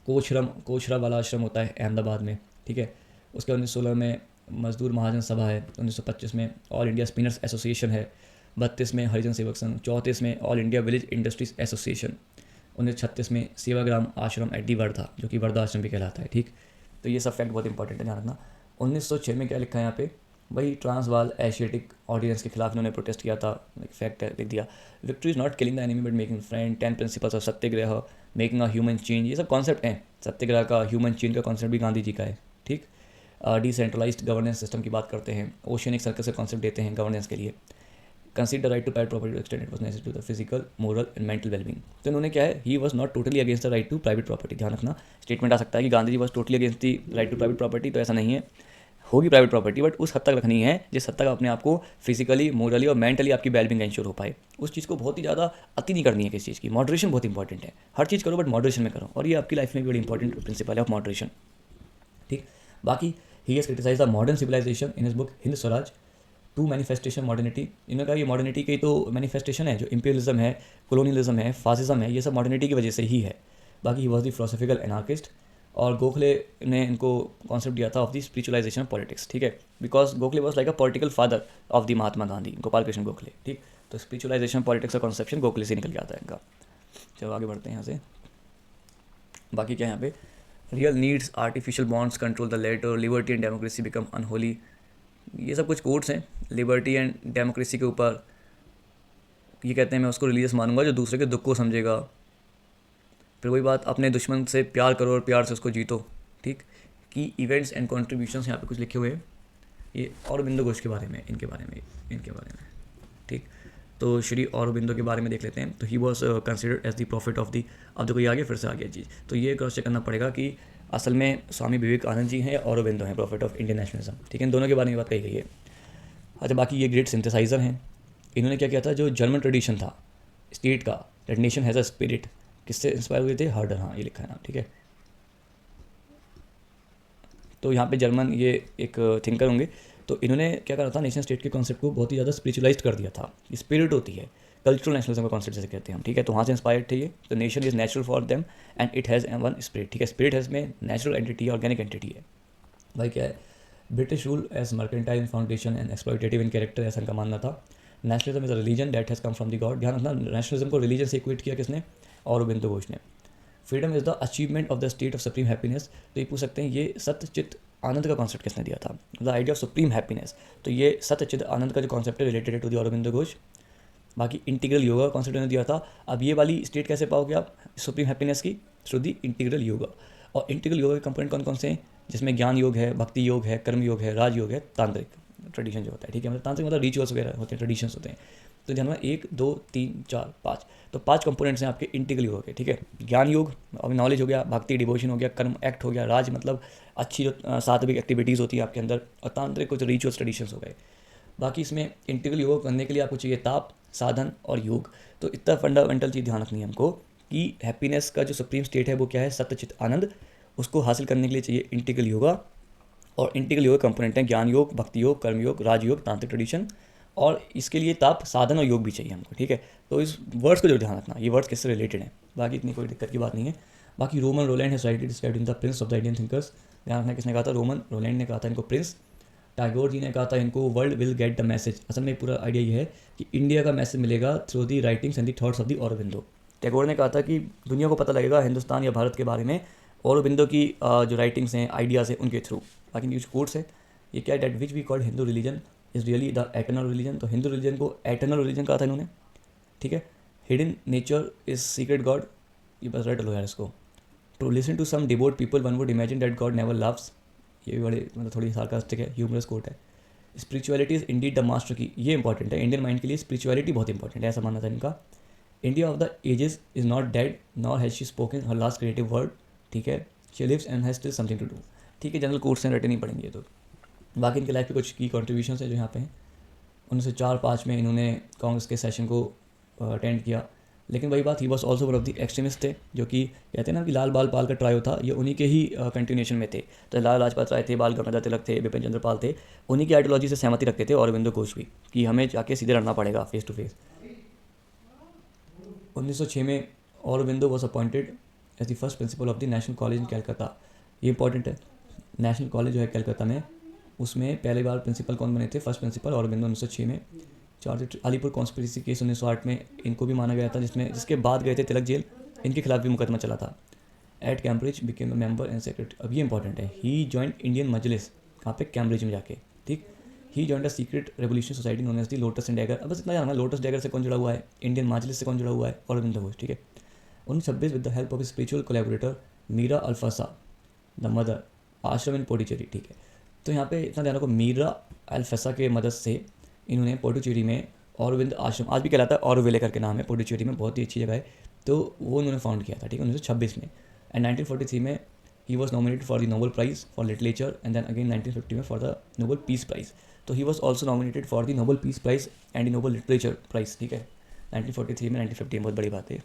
कोचरब वाला आश्रम होता है अहमदाबाद में, ठीक है। उसके 1916 में मजदूर महाजन सभा है, 1925 में ऑल इंडिया स्पिनर्स एसोसिएशन है, 32 में हरिजन सेवक संघ, 34 में all India village industries association, 1936 में सेवाग्राम आश्रम एट डी वर्धा जो कि वर्धा आश्रम भी कहलाता है, ठीक। तो ये सब फैक्ट बहुत इंपॉर्टेंट है, ध्यान रखना। 1906 में क्या लिखा है यहाँ पे, वही ट्रांसवाल एशियाटिक ऑर्डिनेंस के खिलाफ इन्होंने प्रोटेस्ट किया था, फैक्ट लिख दिया। Victory is not killing the enemy but making friend, 10 principles of Satyagraha, making a human change, ये सब कॉन्सेप्ट हैं। सत्याग्रह का ह्यूमन चेंज का कॉन्सेप्ट भी गांधी जी का है, ठीक। डिसेंट्रलाइज्ड गवर्नेंस सिस्टम की बात करते हैं, ओशियनिक सर्कल से कॉन्सेप्ट देते हैं गवर्नेंस के लिए। Consider right to private property to extend it was necessary to the physical moral and mental wellbeing, तो इन्होंने क्या है, he was not totally against the right to private property, ध्यान रखना। स्टेटमेंट आ सकता है कि Gandhi ji was totally against the right to private property, तो ऐसा नहीं है, होगी प्राइवेट प्रॉपर्टी बट उस हद तक रखनी है जिस हद तक अपने आप को फिजिकली मोरली और मेंटली आपकी वेलबींग इंश्योर हो पाए। उस चीज़ को बहुत ही ज़्यादा अति नहीं करनी है किसी चीज़ की, मॉडरेशन बहुत इंपॉर्टेंट है, हर चीज़ करो बट मॉडरेशन में करो, और ये आपकी लाइफ में भी बड़ी इंपॉर्टेंट प्रिंसिपल है ऑफ मॉडरेशन, ठीक। बाकी he has criticized the modern civilization in his book Hind Swaraj to manifestation modernity, इन्होंने कहा ये मॉडर्निटी की तो मैनिफेस्टेशन है, जो इंपीरियलिज्म है, कॉलोनियलिज्म है, फासिज्म है, ये सब मॉडर्निटी की वजह से ही है। बाकी he was the philosophical anarchist, और गोखले ने इनको कॉन्सेप्ट दिया था of the spiritualisation of politics, ठीक है, because Gokhale was like a political father of the Mahatma Gandhi, Gopal Krishna Gokhale, ठीक। तो स्पिरिचुअलाइजेशन पॉलिटिक्स का कॉन्सेप्शन गोखले से निकल के आता है इनका। चलो आगे बढ़ते हैं यहाँ से। बाकी क्या यहाँ पे real needs artificial bonds control the latter, liberty and democracy become unholy. ये सब कुछ कोट्स हैं लिबर्टी एंड डेमोक्रेसी के ऊपर। ये कहते हैं मैं उसको रिलीजियस मानूंगा जो दूसरे के दुख को समझेगा। फिर वही बात, अपने दुश्मन से प्यार करो और प्यार से उसको जीतो। ठीक, की इवेंट्स एंड कॉन्ट्रीब्यूशंस यहाँ पे कुछ लिखे हुए हैं, ये औरबिंदो घोष के बारे में, इनके बारे में। ठीक, तो श्री औरबिंदो के बारे में देख लेते हैं। तो he was considered as the prophet of the, अब देखो ये आगे फिर से आ गया चीज़, तो ये क्रॉस चेक करना पड़ेगा कि असल में स्वामी विवेकानंद जी हैं या औरबिंदो हैं प्रॉफिट ऑफ इंडियन नेशनलिज्म। ठीक है, इन दोनों के बारे में बात कही गई है। अच्छा, बाकी ये ग्रेट सिंथेसाइजर हैं। इन्होंने क्या किया था, जो जर्मन ट्रेडिशन था स्टेट का, that nation has a spirit, किससे इंस्पायर हुए थे, हर्डर, हाँ ये लिखा है नाम। ठीक है, तो यहाँ पे जर्मन ये एक थिंकर होंगे, तो इन्होंने क्या करा था, नेशन स्टेट के कॉन्सेप्ट को बहुत ही ज़्यादा स्पिरिचुअलाइज कर दिया था। स्पिरिट होती है, कल्चरल नेशनलिज्म का कॉन्सेप्ट जैसे कहते हैं हम। ठीक है, तो वहाँ से इंस्पायर्ड थे ये। तो nation is natural for them and it has one spirit. ठीक है, स्पिरिट हैज़ में नेचुरल एंटिटी, ऑर्गेनिक एंटिटी है। भाई क्या है, British rule as mercantile foundation and exploitative in character, ऐसा इनका मानना था। Nationalism is a religion that has come from the God. ध्यान रखना, नेशनलिज्म को रिलीजन से इक्वेट किया किसने, औरबिंदो घोष ने। Freedom is the achievement of the state of supreme happiness. तो ये पूछ सकते हैं ये सत्य चित्त आनंद का कॉन्सेप्ट किसने दिया था, the idea of supreme happiness. तो ये सत्य चित्त आनंद का जो कॉन्सेप्ट है related to the Aurobindo Ghosh. बाकी इंटीग्रल योगा कॉन्सेप्ट इन्होंने दिया था। अब ये वाली स्टेट कैसे पाओगे आप सुप्रीम हैप्पीनेस की, थ्रू दी इंटीग्रल योगा। और इंटीग्रल योगा के कंपोनेंट कौन कौन से हैं, जिसमें ज्ञान योग है, भक्ति योग है, कर्म योग है, राजयोग है, तांत्रिक ट्रेडिशन जो होता है। ठीक है, मतलब तांत्रिक मतलब रिचुअल्स वगैरह होते हैं, ट्रेडिशंस होते हैं। तो ध्यान में 1 2 3 4 5, तो 5 कंपोनेंट्स हैं आपके इंटीग्रल योग के। ठीक है, ज्ञान योग अब नॉलेज हो गया, भक्ति डिवोशन हो गया, कर्म एक्ट हो गया, राज मतलब अच्छी जो सात्विक एक्टिविटीज़ होती है आपके अंदर, और तांत्रिक कुछ रिचुअल्स ट्रेडिशंस हो गए। बाकी इसमें इंटीग्रल योग करने के लिए आपको चाहिए ताप, साधन और योग। तो इतना फंडामेंटल चीज़ ध्यान रखनी है हमको कि हैप्पीनेस का जो सुप्रीम स्टेट है वो क्या है, सत्यचित आनंद। उसको हासिल करने के लिए चाहिए इंटीग्रल योगा, और इंटीग्रल योग कंपोनेंट हैं ज्ञान योग, भक्ति योग, कर्म योग, राजयोग, तांत्रिक ट्रेडिशन, और इसके लिए ताप, साधन और योग भी चाहिए हमको। ठीक है, तो इस वर्ड्स को जो ध्यान रखना, ये वर्ड्स किससे रिलेटेड हैं, बाकी इतनी कोई दिक्कत की बात नहीं है। बाकी रोमन रोलैंड है society described in the Prince of the Indian thinkers. ध्यान रखना किसने कहा था, रोमन रोलैंड ने कहा था इनको प्रिंस। टैगोर जी ने कहा था इनको world will get the message. असल में पूरा आइडिया ये है कि इंडिया का मैसेज मिलेगा through the writings and the thoughts of the Aurobindo. Tagore ने कहा था कि दुनिया को पता लगेगा हिंदुस्तान या भारत के बारे में औरबिंदो की जो राइटिंग्स हैं, आइडियाज़ हैं, उनके थ्रू। बाकी न्यूज कोट्स है, ये क्या है, that which we called Hindu religion is really the eternal religion. तो हिंदू रिलीजन को एटर्नल रिलीजन कहा था इन्होंने। ठीक है, hidden nature is secret God, ये बस रट लो यार इसको। To listen to some devout people one would imagine that God never loves, ये भी बड़े मतलब थोड़ी सार्कास्टिक है, ह्यूमरस कोट है। Spirituality is indeed the master key, ये इंपॉर्टेंट है, इंडियन माइंड के लिए स्पिरिचुअलिटी बहुत इंपॉर्टेंट है, ऐसा मानना था इनका। India of the ages is not dead nor has she spoken her last creative word. ठीक है, she lives and has still something to do. ठीक है, जनरल कोर्स हैं, रटे नहीं पड़ेंगे तो। बाकी इनके लाइफ के कुछ की कॉन्ट्रीब्यूशन है जो यहाँ पे हैं। 1904-05 में इन्होंने कांग्रेस के सेशन को अटेंड किया, लेकिन वही बात, ही was also one of the extremist थे, जो कि कहते हैं ना कि लाल बाल पाल का ट्रायो था, ये उन्हीं के ही कंटिन्यूएशन में थे। तो लाल लाजपत राय थे, बाल गंगाधर तिलक थे, बिपिन चंद्र पाल थे, उन्हीं की आइडियोलॉजी से सहमति रखते थे औरबिंदो घोष भी, कि हमें जाके सीधे लड़ना पड़ेगा फेस टू फेस। 1906 में Aurobindo was appointed as the first principal of the national college in Calcutta. ये इंपॉर्टेंट है, नेशनल कॉलेज जो है कलकत्ता में, उसमें पहली बार प्रिंसिपल कौन बने थे, फर्स्ट प्रिंसिपल औरबिंदो 1906 में। चार्ज अलीपुर कॉन्स्पिरेसी केस 1908 में इनको भी माना गया था, जिसके बाद गए थे तिलक जेल, इनके खिलाफ भी मुकदमा चला था। At Cambridge became a member and secretary. अब ये इंपॉर्टेंट है, ही जॉइंट इंडियन मजलिस, कहाँ पे, कैम्ब्रिज में जाके। ठीक, he joined a secret revolution society known as the lotus and dagger. अब बस इतना जानना, लोटस डैगर से कौन जुड़ा हुआ है, इंडियन मजलिस से कौन जुड़ा हुआ है, औरबिंदो घोष। ठीक है, 1926 with the help of spiritual collaborator Mirra Alfassa the mother, ashram in पोडिचेरी। ठीक है, तो यहाँ पे इतना ध्यान रखो, मीरा अल्फासा के मदद से इन्होंने पोडिचेरी में औरबिंद आश्रम, आज भी कहलाता है औरविले करके नाम है, पोडिचेरी में, बहुत ही अच्छी जगह है, तो वो उन्होंने फाउंड किया था। ठीक है, 1926 में। एंड 1943 में he was nominated for the Nobel prize for literature, and then again 1950 में for the Nobel peace prize. तो he was also nominated for the Nobel peace prize and the Nobel literature prize. ठीक है, 1943 में, 1950 में, बहुत बड़ी बात है।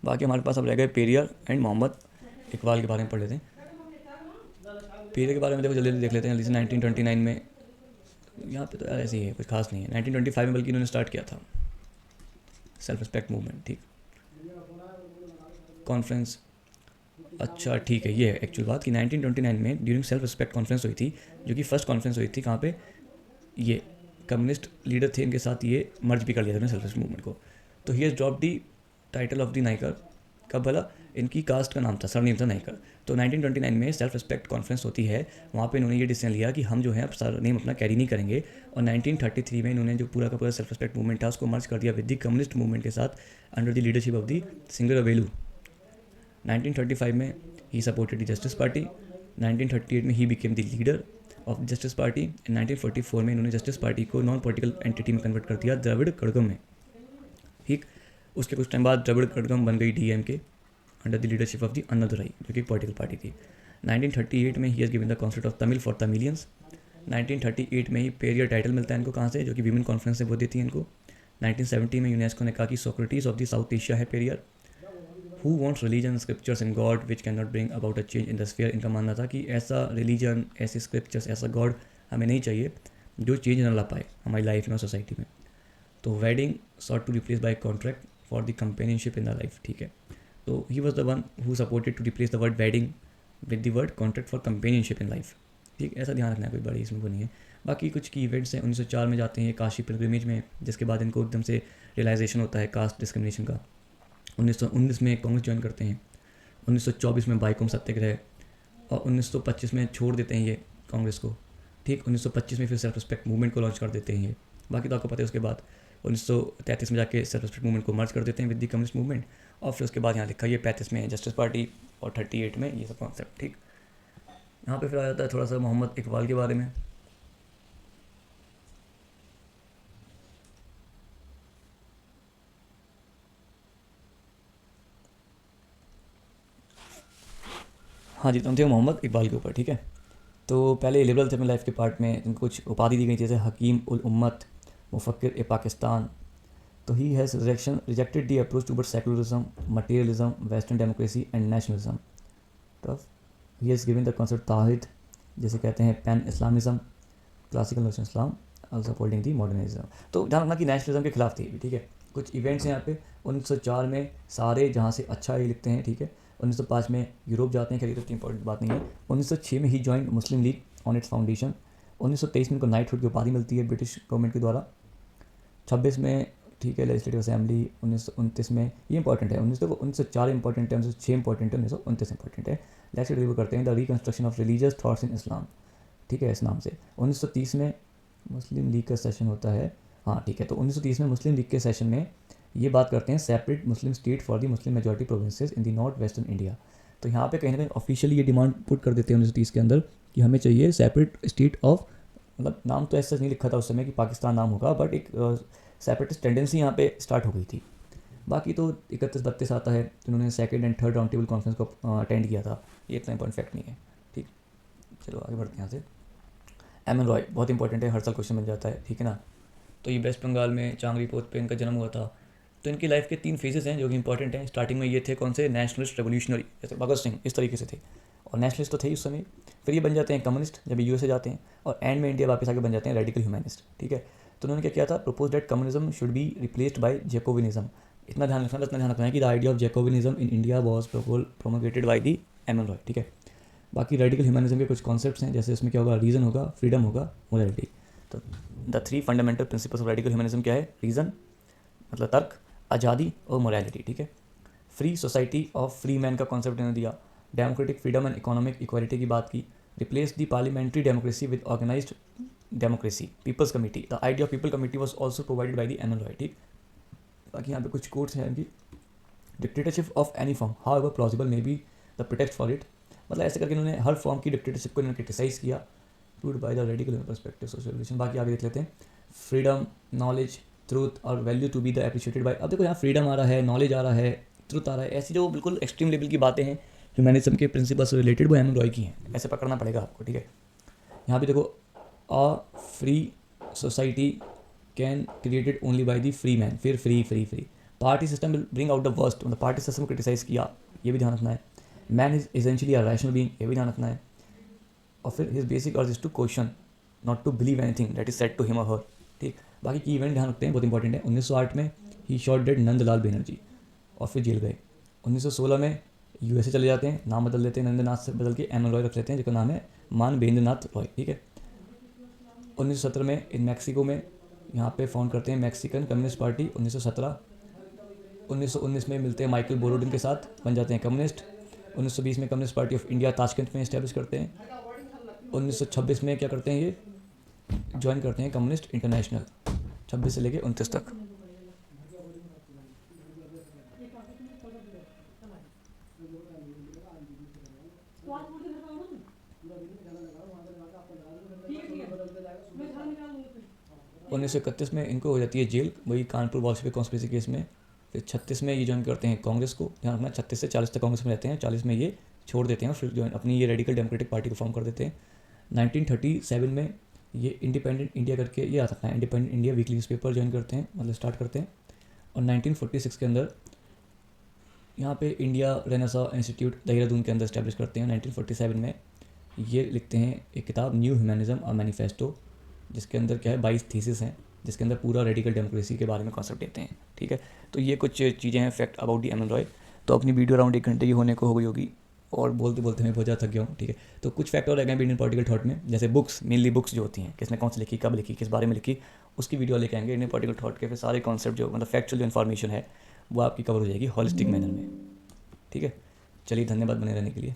बाकी हमारे पास अब रह गए पेरियर एंड मोहम्मद इकबाल के बारे में पढ़ लेते हैं। पेरियर के बारे में देखो जल्दी देख लेते हैं। जल्दी से 1929 में, यहाँ पे तो यार ऐसे ही है, कुछ खास नहीं है। 1925 में बल्कि इन्होंने स्टार्ट किया था सेल्फ रिस्पेक्ट मूवमेंट। ठीक, कॉन्फ्रेंस, अच्छा ठीक है, ये है एक्चुअल बात कि 1929 में ड्यूरिंग सेल्फ रिस्पेक्ट कॉन्फ्रेंस हुई थी, जो कि फर्स्ट कॉन्फ्रेंस हुई थी, कहाँ पे, ये कम्युनिस्ट लीडर थे, इनके साथ ये मर्ज भी कर लिया था सेल्फ रिस्पेक्ट मूवमेंट को। तो he has drop the title of the Naicker, कब भला, इनकी कास्ट का नाम था, सरनेम था नायकर। तो 1929 में सेल्फ रिस्पेक्ट कॉन्फ्रेंस होती है, वहाँ पे इन्होंने ये डिसीजन लिया कि हम जो है अब सरनेम अपना कैरी नहीं करेंगे। और 1933 में इन्होंने जो पूरा का पूरा सेल्फ रिस्पेक्ट मूवमेंट था उसको मर्ज कर दिया विद द कम्युनिस्ट मूवमेंट के साथ under the leadership of the Singaravelu. 1935 में he supported the justice party. 1938 में he became the leader of justice party. And 1944 में इन्होंने जस्टिस पार्टी को नॉन पॉलिटिकल एंटिटी में कन्वर्ट कर दिया द्रविड़ कड़गम में। ठीक, उसके कुछ टाइम बाद द्रविड़ कड़गम बन गई DMK under the leadership of the Annadurai, जो कि पॉलिटिकल पार्टी थी। 1938 में ही has given the concept of Tamil for Tamilians. 1938 में ही पेरियर टाइटल मिलता है इनको, कहाँ से, जो कि वीमेन कॉन्फ्रेंस से वो देती है इनको। 1970 में यूनेस्को ने कहा कि Socrates of the South Asia है Periyar. Who wants religion scriptures and God which can not bring about a change in the sphere. इनका मानना था कि ऐसा रिलीजन, ऐसे स्क्रिप्चर्स, ऐसा गॉड हमें नहीं चाहिए जो चेंज न ला पाए हमारी लाइफ में और सोसाइटी में। तो wedding sought to replace by contract for the companionship in the life. ठीक है, तो he was the one who supported to replace the word wedding with the word contract for companionship in life. ठीक, ऐसा ध्यान रखना है, कोई बड़ी इसमें वो नहीं है। बाकी कुछ की इवेंट्स हैं। 1904 में जाते हैं काशी पिलग्रिमेज में, जिसके बाद इनको एकदम से रियलाइजेशन होता है कास्ट डिस्क्रिमिनेशन का। 1919 में कांग्रेस ज्वाइन करते हैं। 1924 में बाइकोम सत्याग्रह, और 1925 में छोड़ देते हैं ये कांग्रेस को। ठीक, 1925 में फिर सेल्फ रिस्पेक्ट मूवमेंट को लॉन्च कर देते हैं ये। बाकी तो आपको पता है उसके बाद 1933 में जाके सेल्फ रिस्पेक्ट मूवमेंट को मर्ज कर देते हैं विद द कम्युनिस्ट मूवमेंट। और फिर उसके बाद यहाँ लिखा ये 35 में जस्टिस पार्टी और 38 में ये सब कॉन्सेप्ट। ठीक, यहाँ पे फिर आ जाता है थोड़ा सा मोहम्मद इकबाल के बारे में। हाँ जी, तुम थे मोहम्मद इकबाल के ऊपर। ठीक है, तो पहले लिबरल थे अपनी लाइफ के पार्ट में, इनको कुछ उपाधि दी गई जैसे हकीम उल उम्मत, मुफक्किर ए पाकिस्तान। तो he has rejected the approach toward secularism, materialism, western democracy and nationalism. टफ, he has given the concept ताहिद, जैसे कहते हैं pan Islamism, classical notion Islam, also holding the modernism. तो ध्यान रखना कि नेशनलिज्म के खिलाफ थी। ठीक है, कुछ इवेंट्स हैं यहाँ पे। 1904 में सारे जहाँ से अच्छा ये लिखते हैं। ठीक है, 1905 में यूरोप जाते हैं, खैर तो इंपॉर्टेंट बात नहीं है। 1906 में he join Muslim League on its foundation. 1923 में इनको नाइटहुड की उपाधि मिलती है ब्रिटिश गवर्नमेंट के द्वारा। 26 में, ठीक है, लेजिस्लेटिव असेंबली। 1929 में, ये इंपॉर्टेंट है, 1904 इंपॉर्टेंट है, 1906 इंपॉर्टेंट है, 1929 इंपॉर्टेंट है। लेजिस्लेटिव करते हैं the reconstruction of religious thoughts in Islam. ठीक है, इस नाम से। 1930 में मुस्लिम लीग का सेशन होता है। हाँ ठीक है, तो 1930 में मुस्लिम लीग के सेशन में ये बात करते हैं separate Muslim state for the Muslim majority provinces in the north western India. तो यहाँ पे कहीं ना कहीं ऑफिशियली ये डिमांड पुट कर देते हैं 1930 के अंदर कि हमें चाहिए सेपरेट स्टेट ऑफ, मतलब नाम तो ऐसा नहीं लिखा था उस समय कि पाकिस्तान नाम होगा, बट एक सेपरेटिस्ट टेंडेंसी यहाँ पे स्टार्ट हो गई थी। बाकी तो 31-32 आता है, तो उन्होंने second and third round table conference को अटेंड किया था। ये इतना इंपॉर्टेंट फैक्ट नहीं है। ठीक, चलो आगे बढ़ते हैं यहाँ से। एम एन रॉय बहुत इंपॉर्टेंट है, हर साल क्वेश्चन बन जाता है। ठीक है ना, तो ये वेस्ट बंगाल में चांगरी पोत पे इनका जन्म हुआ था। तो इनकी लाइफ के 3 फेजेस हैं जो कि इंपॉर्टेंट हैं। स्टार्टिंग में ये थे कौन से, नेशनलिस्ट रेवोल्यूशनरी, जैसे भगत सिंह इस तरीके से थे, और नेशनलिस्ट तो थे ही उस समय। फिर ये बन जाते हैं कम्युनिस्ट जब यूएसए जाते हैं, और एंड में इंडिया वापस आके बन जाते हैं रेडिकल ह्यूमनिस्ट। ठीक है, तो उन्होंने क्या किया था, propose that communism should be replaced by Jacobinism. इतना ध्यान रखना है कि the idea of Jacobinism in India was promulgated by the M N Roy. ठीक है, बाकी रेडिकल ह्यूमनिज्म के कुछ कॉन्सेप्ट्स हैं, जैसे इसमें क्या होगा, रीज़न होगा, फ्रीडम होगा, मोरालिटी। तो the 3 fundamental principles of radical humanism क्या है, रीज़न मतलब तर्क, आज़ादी और मोरालिटी। ठीक है, free society of free man का कॉन्सेप्ट इन्होंने दिया, democratic freedom and economic equality की बात की, replace the parliamentary democracy with organised democracy, people's committee. The idea of people committee was also provided by the M N Roy. ठीक, बाकी यहाँ पे कुछ कोट्स हैं इनकी, dictatorship of any form however plausible may be the protect for it. मतलब ऐसे करके इन्होंने हर फॉर्म की डिक्टेटरशिप को इन्होंने क्रिटिसाइज किया, proved by the radical perspective social relation. बाकी आगे देख लेते हैं, फ्रीडम, नॉलेज, ट्रूथ और value to be the appreciated by. अब देखो यहाँ फ्रीडम आ रहा है, नॉलेज आ रहा है, ट्रूथ आ रहा है, ऐसी जो बिल्कुल एक्सट्रीम लेवल की बातें हैं ह्यूमनिज्म के प्रिंसिपल से रिलेटेड, वो एम एन रॉय की हैं, ऐसे पकड़ना पड़ेगा आपको। ठीक है, यहाँ भी देखो, a free society can created only by the free man, फिर free free free, party system will bring out the worst, मतलब पार्टी सिस्टम को क्रिटिसाइज किया, ये भी ध्यान रखना है। Man is essentially a rational being, ये भी ध्यान रखना है। और फिर his basic urge is to question, not to believe anything that is said to him or her. ठीक, बाकी की इवेंट ध्यान रखते हैं, बहुत इंपॉर्टेंट है। 1908 में ही शॉट डेड नंदलाल बनर्जी और फिर जेल गए। 1916 में यूएसए चले जाते हैं, नाम बदल देते हैं, नंदनाथ से बदल के एम एन रॉय रख लेते हैं, जिसका नाम है मानवेंद्रनाथ रॉय। ठीक है, 1917 में इन मैक्सिको में यहाँ पे फाउंड करते हैं मैक्सिकन कम्युनिस्ट पार्टी। 1917 1919 में मिलते हैं माइकल बोरोडिन के साथ, बन जाते हैं कम्युनिस्ट। 1920 में communist party of India Tashkent में इस्टेब्लिश करते हैं। 1926 में क्या करते हैं, ये ज्वाइन करते हैं कम्युनिस्ट इंटरनेशनल, 26 से लेके 29 तक। उन्नीस सौ 31 में इनको हो जाती है जेल, वही कानपुर बॉल्शेविक कॉन्स्पिरेसी केस में। फिर 36 में ये ज्वाइन करते हैं कांग्रेस को, ध्यान रखना 36 से 40 तक कांग्रेस में रहते हैं, 40 में ये छोड़ देते हैं, फिर ज्वाइन अपनी ये रेडिकल डेमोक्रेटिक पार्टी को फॉर्म कर देते हैं। 1937 में ये इंडिपेंडेंट इंडिया करके, ये आ सकता है independent India weekly newspaper join करते हैं, मतलब स्टार्ट करते हैं। और 1946 के अंदर यहाँ पे इंडिया रेनेसां इंस्टीट्यूट देहरादून के अंदर इस्टेब्लिश करते हैं। 1947 में ये लिखते हैं एक किताब न्यू ह्यूमनिज्म और मैनिफेस्टो, जिसके अंदर क्या है 22 थीसिस हैं, जिसके अंदर पूरा रेडिकल डेमोक्रेसी के बारे में कॉन्सेप्ट देते हैं। ठीक है, तो ये कुछ चीज़ें हैं fact about D M N Roy. तो अपनी वीडियो अराउंड 1 घंटे की होने को हो गई होगी, और बोलते बोलते मैं बहुत ज़्यादा थक गया हूँ। ठीक है, तो कुछ फैक्ट और रह गए इंडियन पॉलिटिकल थॉट में, जैसे बुक्स, मेनली बुक्स जो होती हैं, किसने कौन सी लिखी, कब लिखी, किस बारे में लिखी, उसकी वीडियो लेके आएंगे। इंडियन पॉलिटिकल थॉट के फिर सारे कॉन्सेप्ट जो मतलब फैक्चुअल जो इन्फॉर्मेशन है वो आपकी कवर हो जाएगी हॉलिस्टिक मैनर में। ठीक है, चलिए धन्यवाद बने रहने के लिए।